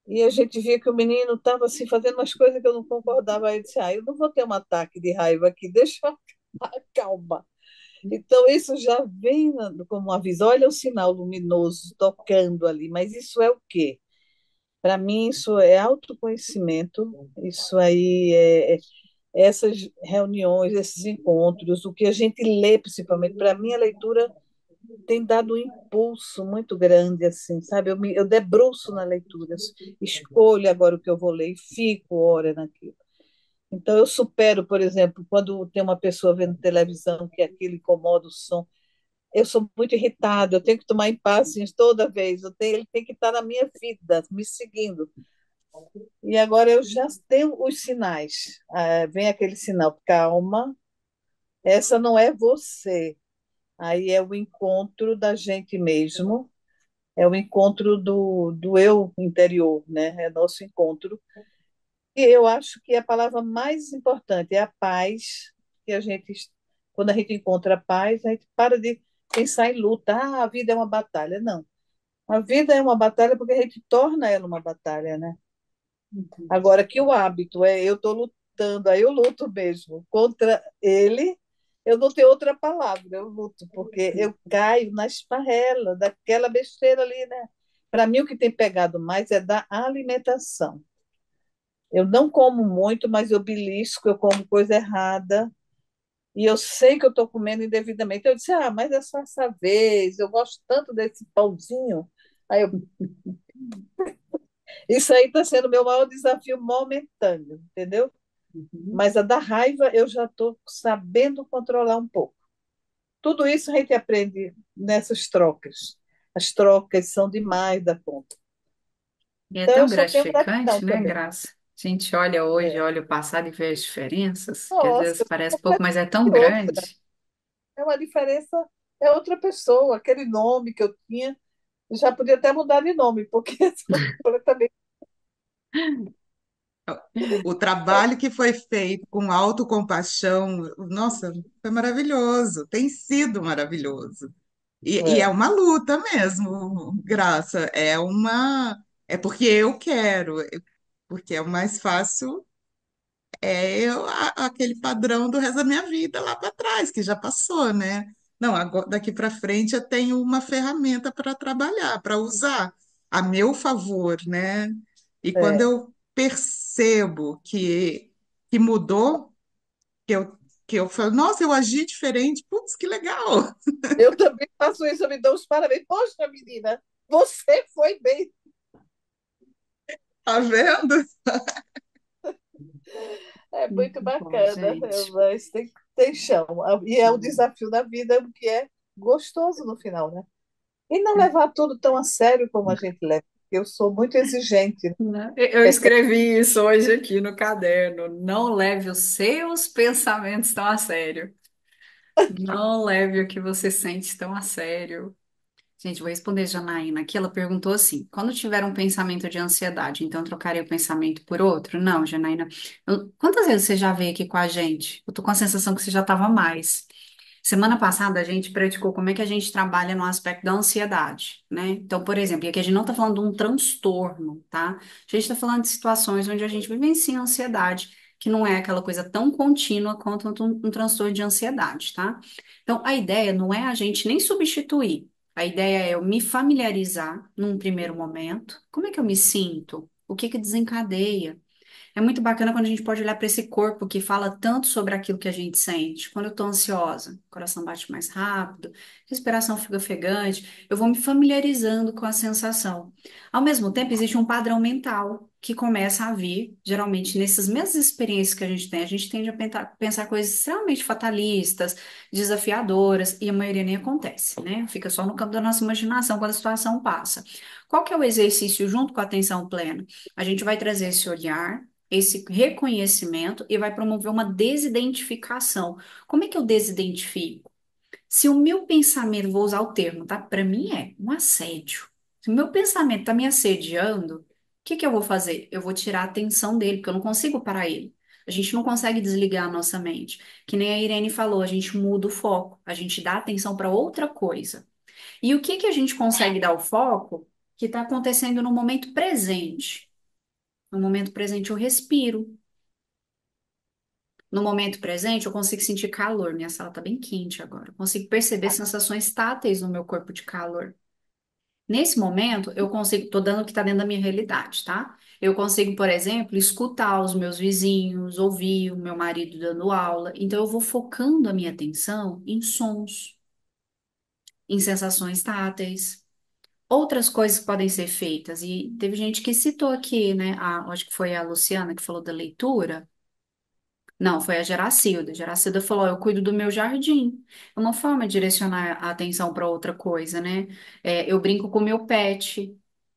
e a gente via que o menino estava assim, fazendo umas coisas que eu não concordava. Aí eu disse, eu não vou ter um ataque de raiva aqui, deixa eu calma. Então, isso já vem como um aviso, olha o sinal luminoso tocando ali, mas isso é o quê? Para mim, isso é autoconhecimento, isso aí essas reuniões, esses encontros, o que a gente lê, principalmente. Para mim, a leitura tem dado um impulso muito grande, assim, sabe? Eu debruço na leitura, escolho agora o que eu vou ler e fico hora naquilo. Então, eu supero, por exemplo, quando tem uma pessoa vendo televisão que aquilo incomoda o som, eu sou muito irritada, eu tenho que tomar impasses toda vez, ele tem que estar na minha vida, me seguindo. E agora eu já tenho os sinais. Vem aquele sinal, calma, essa não é você. Aí é o encontro da gente mesmo, é o encontro do eu interior, né? É nosso encontro. E eu acho que a palavra mais importante é a paz, que quando a gente encontra a paz, a gente para de pensar em luta. A vida é uma batalha. Não. A vida é uma batalha porque a gente torna ela uma batalha, né? Agora que o hábito é eu estou lutando, aí eu luto mesmo contra ele, eu não tenho outra palavra, eu luto, porque eu caio na esparrela daquela besteira ali, né? Para mim, o que tem pegado mais é da alimentação. Eu não como muito, mas eu belisco, eu como coisa errada, e eu sei que eu estou comendo indevidamente. Eu disse, mas é só essa vez, eu gosto tanto desse pãozinho. Aí isso aí está sendo o meu maior desafio momentâneo, entendeu? Uhum. Mas a da raiva eu já estou sabendo controlar um pouco. Tudo isso a gente aprende nessas trocas. As trocas são demais da conta. E é Então eu tão só tenho gratidão gratificante, né, também. Graça? A gente olha hoje, É. olha o passado e vê as diferenças, que às vezes Nossa, parece pouco, mas é tão completamente outra. grande. É uma diferença, é outra pessoa. Aquele nome que eu tinha, já podia até mudar de nome, porque são completamente. O trabalho que foi feito com autocompaixão, nossa, foi maravilhoso, tem sido maravilhoso. E é É, uma luta mesmo, Graça, é porque eu quero, porque é o mais fácil aquele padrão do resto da minha vida lá para trás, que já passou, né? Não, agora, daqui para frente eu tenho uma ferramenta para trabalhar, para usar a meu favor, né? E quando é. eu percebo que mudou, que eu, que eu falo, nossa, eu agi diferente, putz, que legal, Eu também faço isso, eu me dou os parabéns. Poxa, menina, você foi bem. tá vendo? É muito Muito bom, bacana, gente. mas tem chão. E é o desafio da vida, o que é gostoso no final, né? E não levar tudo tão a sério como a gente leva. Eu sou muito exigente, né? Né? Eu escrevi isso hoje aqui no caderno. Não leve os seus pensamentos tão a sério. Não leve o que você sente tão a sério. Gente, vou responder a Janaína aqui. Ela perguntou assim: quando tiver um pensamento de ansiedade, então eu trocaria o pensamento por outro? Não, Janaína. Quantas vezes você já veio aqui com a gente? Eu tô com a sensação que você já estava mais. Semana passada a gente praticou como é que a gente trabalha no aspecto da ansiedade, né? Então, por exemplo, e aqui a gente não está falando de um transtorno, tá? A gente está falando de situações onde a gente vivencia ansiedade, que não é aquela coisa tão contínua quanto um transtorno de ansiedade, tá? Então, a ideia não é a gente nem substituir. A ideia é eu me familiarizar num primeiro momento. Como é que eu me sinto? O que que desencadeia? É muito bacana quando a gente pode olhar para esse corpo que fala tanto sobre aquilo que a gente sente. Quando eu estou ansiosa, o coração bate mais rápido, respiração fica ofegante, eu vou me familiarizando com a sensação. Ao mesmo tempo, existe um padrão mental que começa a vir, geralmente, nessas mesmas experiências que a gente tende a pensar coisas extremamente fatalistas, desafiadoras, e a maioria nem acontece, né? Fica só no campo da nossa imaginação quando a situação passa. Qual que é o exercício junto com a atenção plena? A gente vai trazer esse olhar, esse reconhecimento e vai promover uma desidentificação. Como é que eu desidentifico? Se o meu pensamento, vou usar o termo, tá? Para mim é um assédio. Se o meu pensamento está me assediando, o que que eu vou fazer? Eu vou tirar a atenção dele, porque eu não consigo parar ele. A gente não consegue desligar a nossa mente. Que nem a Irene falou, a gente muda o foco, a gente dá atenção para outra coisa. E o que que a gente consegue dar o foco? Que está acontecendo no momento presente. No momento presente eu respiro. No momento presente, eu consigo sentir calor. Minha sala está bem quente agora. Eu consigo perceber sensações táteis no meu corpo de calor. Nesse momento, eu consigo, tô dando o que está dentro da minha realidade, tá? Eu consigo, por exemplo, escutar os meus vizinhos, ouvir o meu marido dando aula. Então, eu vou focando a minha atenção em sons, em sensações táteis. Outras coisas que podem ser feitas, e teve gente que citou aqui, né? Acho que foi a Luciana que falou da leitura. Não, foi a Geracilda. A Geracilda falou: eu cuido do meu jardim. É uma forma de direcionar a atenção para outra coisa, né? Eu brinco com o meu pet,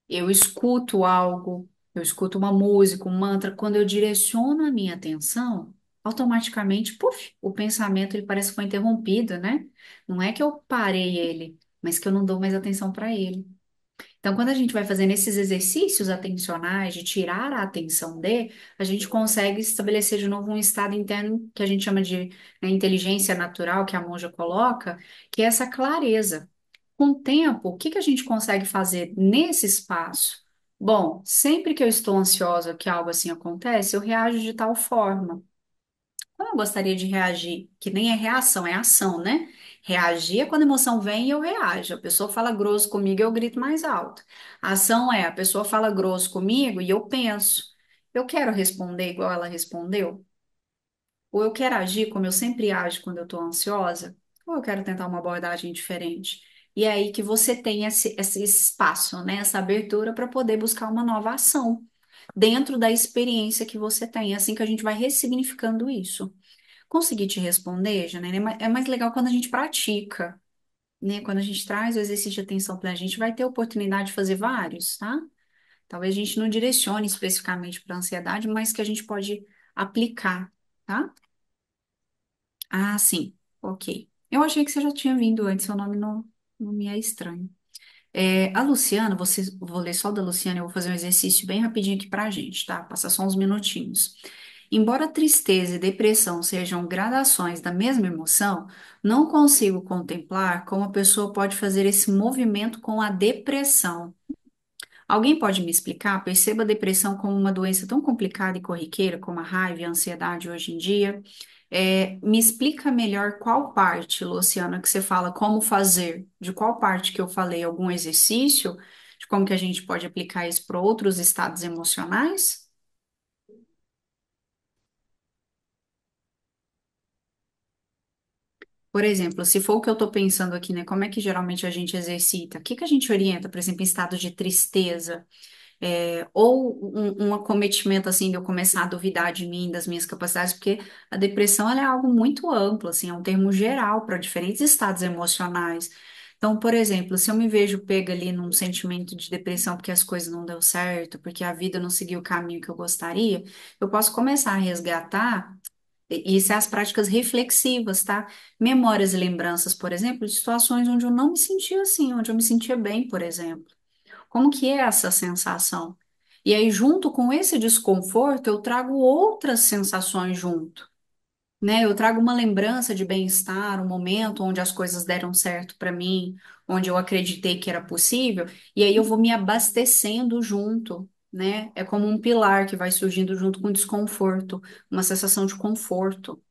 eu escuto algo, eu escuto uma música, um mantra. Quando eu direciono a minha atenção, automaticamente, puf, o pensamento ele parece que foi interrompido, né? Não é que eu parei ele, mas que eu não dou mais atenção para ele. Então, quando a gente vai fazendo esses exercícios atencionais, de tirar a atenção de, a gente consegue estabelecer de novo um estado interno que a gente chama de, né, inteligência natural, que a monja coloca, que é essa clareza. Com o tempo, o que que a gente consegue fazer nesse espaço? Bom, sempre que eu estou ansiosa, que algo assim acontece, eu reajo de tal forma. Como eu gostaria de reagir? Que nem é reação, é ação, né? Reagir é quando a emoção vem e eu reajo. A pessoa fala grosso comigo, eu grito mais alto. A ação é a pessoa fala grosso comigo e eu penso. Eu quero responder igual ela respondeu? Ou eu quero agir como eu sempre ajo quando eu estou ansiosa? Ou eu quero tentar uma abordagem diferente? E é aí que você tem esse espaço, né? Essa abertura para poder buscar uma nova ação dentro da experiência que você tem. É assim que a gente vai ressignificando isso. Consegui te responder, Janaína, é mais legal quando a gente pratica, né? Quando a gente traz o exercício de atenção plena, a gente vai ter a oportunidade de fazer vários, tá? Talvez a gente não direcione especificamente para a ansiedade, mas que a gente pode aplicar, tá? Ah, sim, ok. Eu achei que você já tinha vindo antes, seu nome não me é estranho. A Luciana, vou ler só da Luciana, eu vou fazer um exercício bem rapidinho aqui pra gente, tá? Passar só uns minutinhos. Embora tristeza e depressão sejam gradações da mesma emoção, não consigo contemplar como a pessoa pode fazer esse movimento com a depressão. Alguém pode me explicar? Perceba a depressão como uma doença tão complicada e corriqueira como a raiva e a ansiedade hoje em dia. Me explica melhor qual parte, Luciana, que você fala como fazer, de qual parte que eu falei, algum exercício, de como que a gente pode aplicar isso para outros estados emocionais? Por exemplo, se for o que eu estou pensando aqui, né? Como é que geralmente a gente exercita? O que que a gente orienta, por exemplo, em estado de tristeza? Ou um acometimento assim de eu começar a duvidar de mim, das minhas capacidades, porque a depressão ela é algo muito amplo, assim, é um termo geral para diferentes estados emocionais. Então, por exemplo, se eu me vejo pega ali num sentimento de depressão porque as coisas não deu certo, porque a vida não seguiu o caminho que eu gostaria, eu posso começar a resgatar. E isso é as práticas reflexivas, tá? Memórias e lembranças, por exemplo, de situações onde eu não me sentia assim, onde eu me sentia bem, por exemplo. Como que é essa sensação? E aí, junto com esse desconforto, eu trago outras sensações junto, né? Eu trago uma lembrança de bem-estar, um momento onde as coisas deram certo para mim, onde eu acreditei que era possível, e aí eu vou me abastecendo junto. né? É como um pilar que vai surgindo junto com o desconforto, uma sensação de conforto.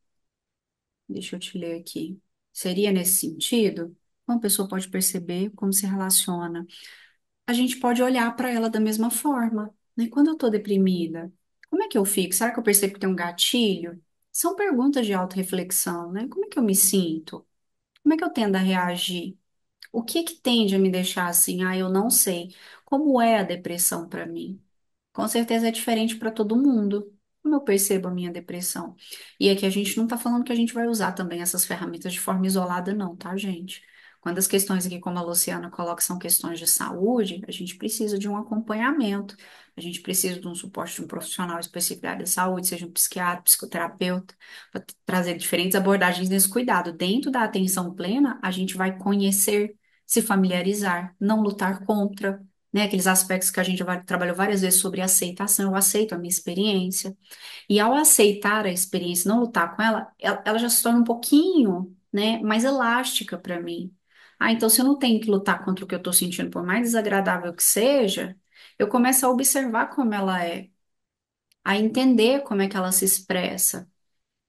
Deixa eu te ler aqui. Seria nesse sentido? Uma pessoa pode perceber como se relaciona. A gente pode olhar para ela da mesma forma, né? Quando eu estou deprimida, como é que eu fico? Será que eu percebo que tem um gatilho? São perguntas de autorreflexão, né? Como é que eu me sinto? Como é que eu tendo a reagir? O que que tende a me deixar assim? Ah, eu não sei. Como é a depressão para mim? Com certeza é diferente para todo mundo. Como eu percebo a minha depressão? E aqui a gente não está falando que a gente vai usar também essas ferramentas de forma isolada, não, tá, gente? Quando as questões aqui, como a Luciana coloca, são questões de saúde, a gente precisa de um acompanhamento, a gente precisa de um suporte de um profissional específico da área da saúde, seja um psiquiatra, psicoterapeuta, para trazer diferentes abordagens nesse cuidado. Dentro da atenção plena, a gente vai conhecer, se familiarizar, não lutar contra, né? Aqueles aspectos que a gente trabalhou várias vezes sobre aceitação, eu aceito a minha experiência. E ao aceitar a experiência, não lutar com ela, ela já se torna um pouquinho, né, mais elástica para mim. Ah, então se eu não tenho que lutar contra o que eu estou sentindo, por mais desagradável que seja, eu começo a observar como ela é, a entender como é que ela se expressa.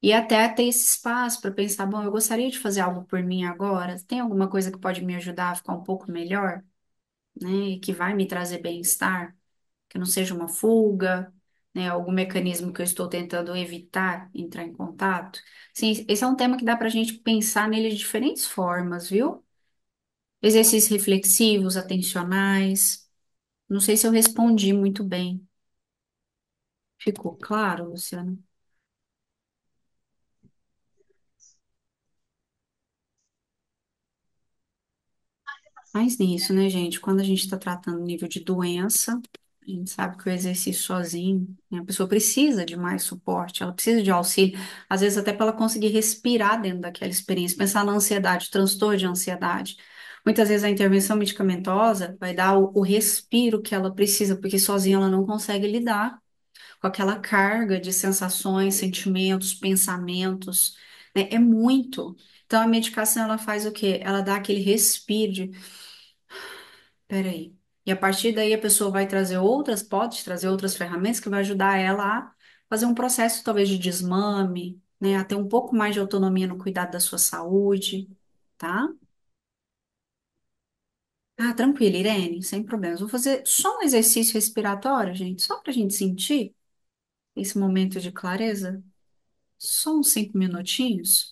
E até ter esse espaço para pensar, bom, eu gostaria de fazer algo por mim agora. Tem alguma coisa que pode me ajudar a ficar um pouco melhor, né? E que vai me trazer bem-estar? Que não seja uma fuga, né, algum mecanismo que eu estou tentando evitar entrar em contato. Sim, esse é um tema que dá para a gente pensar nele de diferentes formas, viu? Exercícios reflexivos, atencionais. Não sei se eu respondi muito bem. Ficou claro, Luciano? Mas nisso, né, gente? Quando a gente está tratando nível de doença, a gente sabe que o exercício sozinho, né, a pessoa precisa de mais suporte, ela precisa de auxílio, às vezes até para ela conseguir respirar dentro daquela experiência, pensar na ansiedade, transtorno de ansiedade. Muitas vezes a intervenção medicamentosa vai dar o respiro que ela precisa, porque sozinha ela não consegue lidar com aquela carga de sensações, sentimentos, pensamentos, né? É muito. Então a medicação ela faz o quê? Ela dá aquele respiro de peraí. E a partir daí a pessoa vai trazer outras, pode trazer outras ferramentas que vai ajudar ela a fazer um processo talvez de desmame, né? A ter um pouco mais de autonomia no cuidado da sua saúde, tá? Ah, tranquilo, Irene, sem problemas. Vou fazer só um exercício respiratório, gente, só pra gente sentir esse momento de clareza. Só uns 5 minutinhos.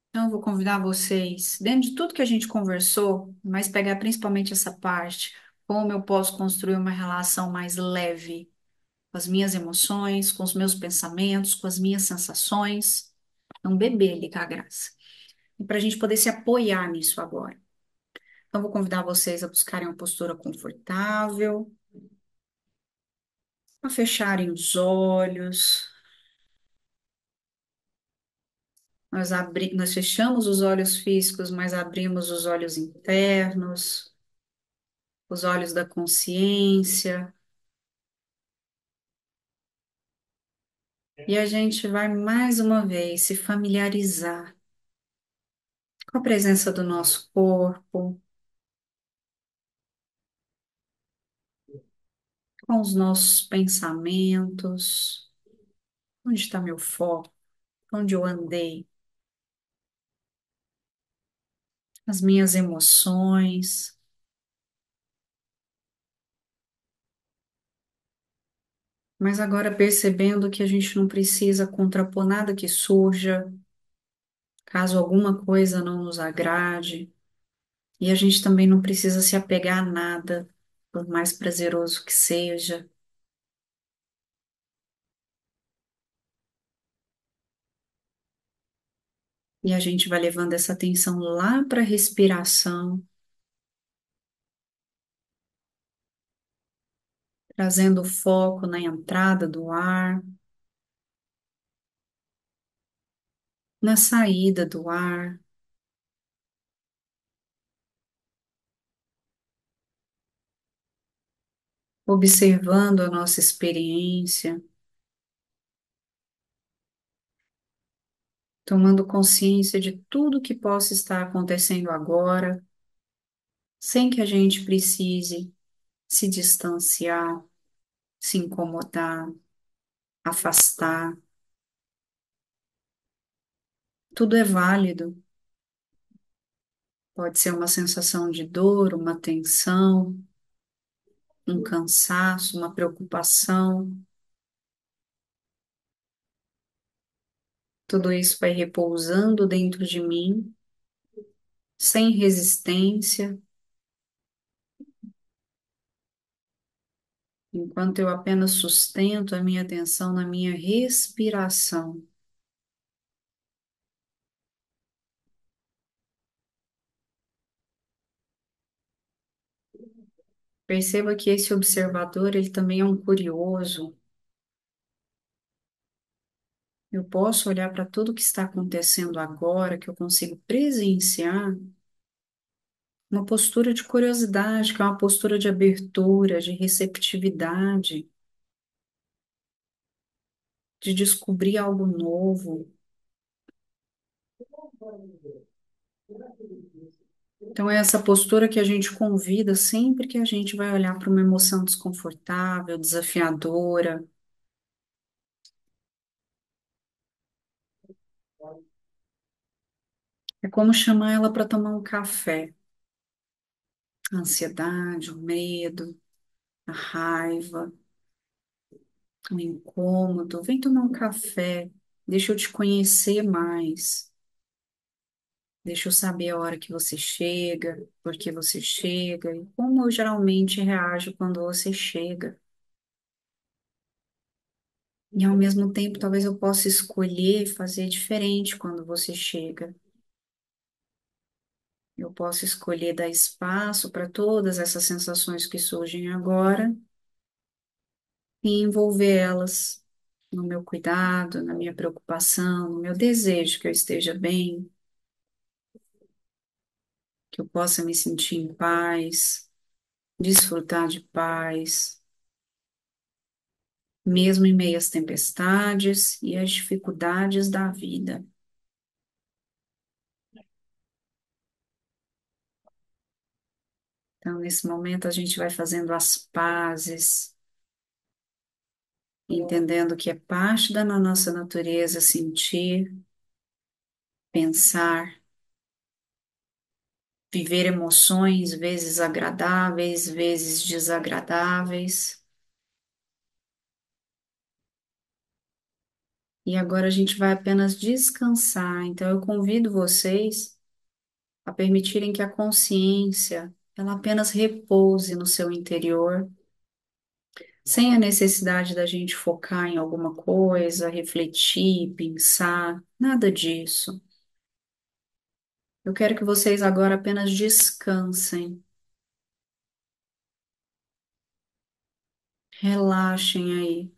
Então, eu vou convidar vocês, dentro de tudo que a gente conversou, mas pegar principalmente essa parte, como eu posso construir uma relação mais leve com as minhas emoções, com os meus pensamentos, com as minhas sensações. É um bebê ali com a graça. E para a gente poder se apoiar nisso agora. Então, vou convidar vocês a buscarem uma postura confortável, a fecharem os olhos. Nós fechamos os olhos físicos, mas abrimos os olhos internos, os olhos da consciência. E a gente vai mais uma vez se familiarizar com a presença do nosso corpo, com os nossos pensamentos, onde está meu foco, onde eu andei, as minhas emoções, mas agora percebendo que a gente não precisa contrapor nada que surja, caso alguma coisa não nos agrade, e a gente também não precisa se apegar a nada, por mais prazeroso que seja. E a gente vai levando essa atenção lá para a respiração, trazendo o foco na entrada do ar, na saída do ar, observando a nossa experiência, tomando consciência de tudo que possa estar acontecendo agora, sem que a gente precise se distanciar, se incomodar, afastar. Tudo é válido. Pode ser uma sensação de dor, uma tensão, um cansaço, uma preocupação. Tudo isso vai repousando dentro de mim, sem resistência, enquanto eu apenas sustento a minha atenção na minha respiração. Perceba que esse observador, ele também é um curioso. Eu posso olhar para tudo que está acontecendo agora, que eu consigo presenciar, uma postura de curiosidade, que é uma postura de abertura, de receptividade, de descobrir algo novo. Então, é essa postura que a gente convida sempre que a gente vai olhar para uma emoção desconfortável, desafiadora. É como chamar ela para tomar um café. A ansiedade, o medo, a raiva, o incômodo. Vem tomar um café. Deixa eu te conhecer mais. Deixa eu saber a hora que você chega, por que você chega e como eu geralmente reajo quando você chega. E ao mesmo tempo, talvez eu possa escolher fazer diferente quando você chega. Eu posso escolher dar espaço para todas essas sensações que surgem agora e envolver elas no meu cuidado, na minha preocupação, no meu desejo que eu esteja bem, que eu possa me sentir em paz, desfrutar de paz, mesmo em meio às tempestades e às dificuldades da vida. Então, nesse momento, a gente vai fazendo as pazes, entendendo que é parte da nossa natureza sentir, pensar, viver emoções, vezes agradáveis, vezes desagradáveis. E agora a gente vai apenas descansar. Então eu convido vocês a permitirem que a consciência ela apenas repouse no seu interior, sem a necessidade da gente focar em alguma coisa, refletir, pensar, nada disso. Eu quero que vocês agora apenas descansem, relaxem aí,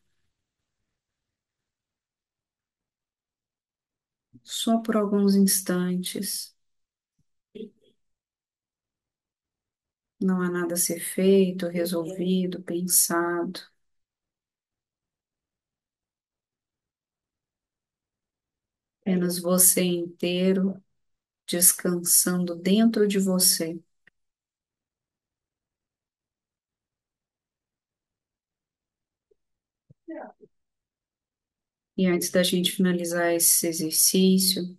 só por alguns instantes. Não há nada a ser feito, resolvido, pensado. Apenas você inteiro, descansando dentro de você. E antes da gente finalizar esse exercício,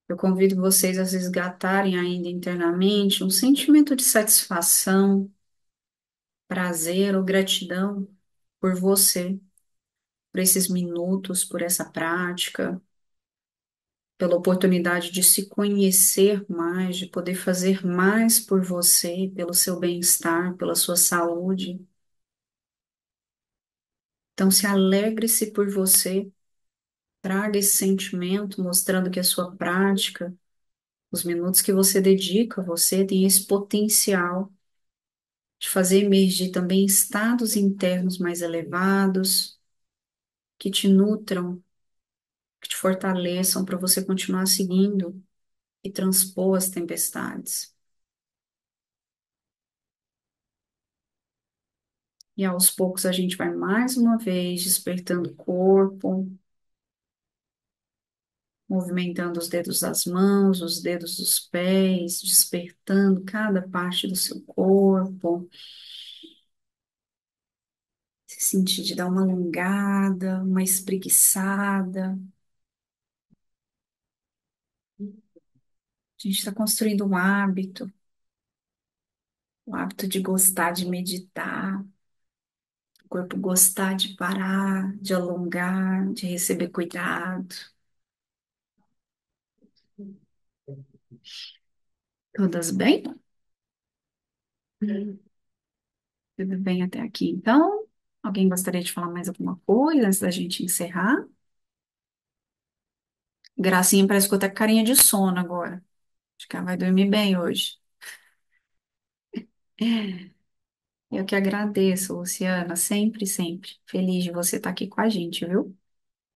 eu convido vocês a resgatarem ainda internamente um sentimento de satisfação, prazer ou gratidão por você, por esses minutos, por essa prática, pela oportunidade de se conhecer mais, de poder fazer mais por você, pelo seu bem-estar, pela sua saúde. Então, se alegre-se por você, traga esse sentimento, mostrando que a sua prática, os minutos que você dedica a você, tem esse potencial de fazer emergir também estados internos mais elevados, que te nutram, que te fortaleçam para você continuar seguindo e transpor as tempestades. E aos poucos a gente vai mais uma vez despertando o corpo, movimentando os dedos das mãos, os dedos dos pés, despertando cada parte do seu corpo, se sentir de dar uma alongada, uma espreguiçada. A gente está construindo um hábito de gostar de meditar, o corpo gostar de parar, de alongar, de receber cuidado. Todas bem? Tudo bem até aqui, então? Alguém gostaria de falar mais alguma coisa antes da gente encerrar? Gracinha parece que eu tô com carinha de sono agora. Acho que ela vai dormir bem hoje. Eu que agradeço, Luciana, sempre, sempre. Feliz de você estar aqui com a gente, viu?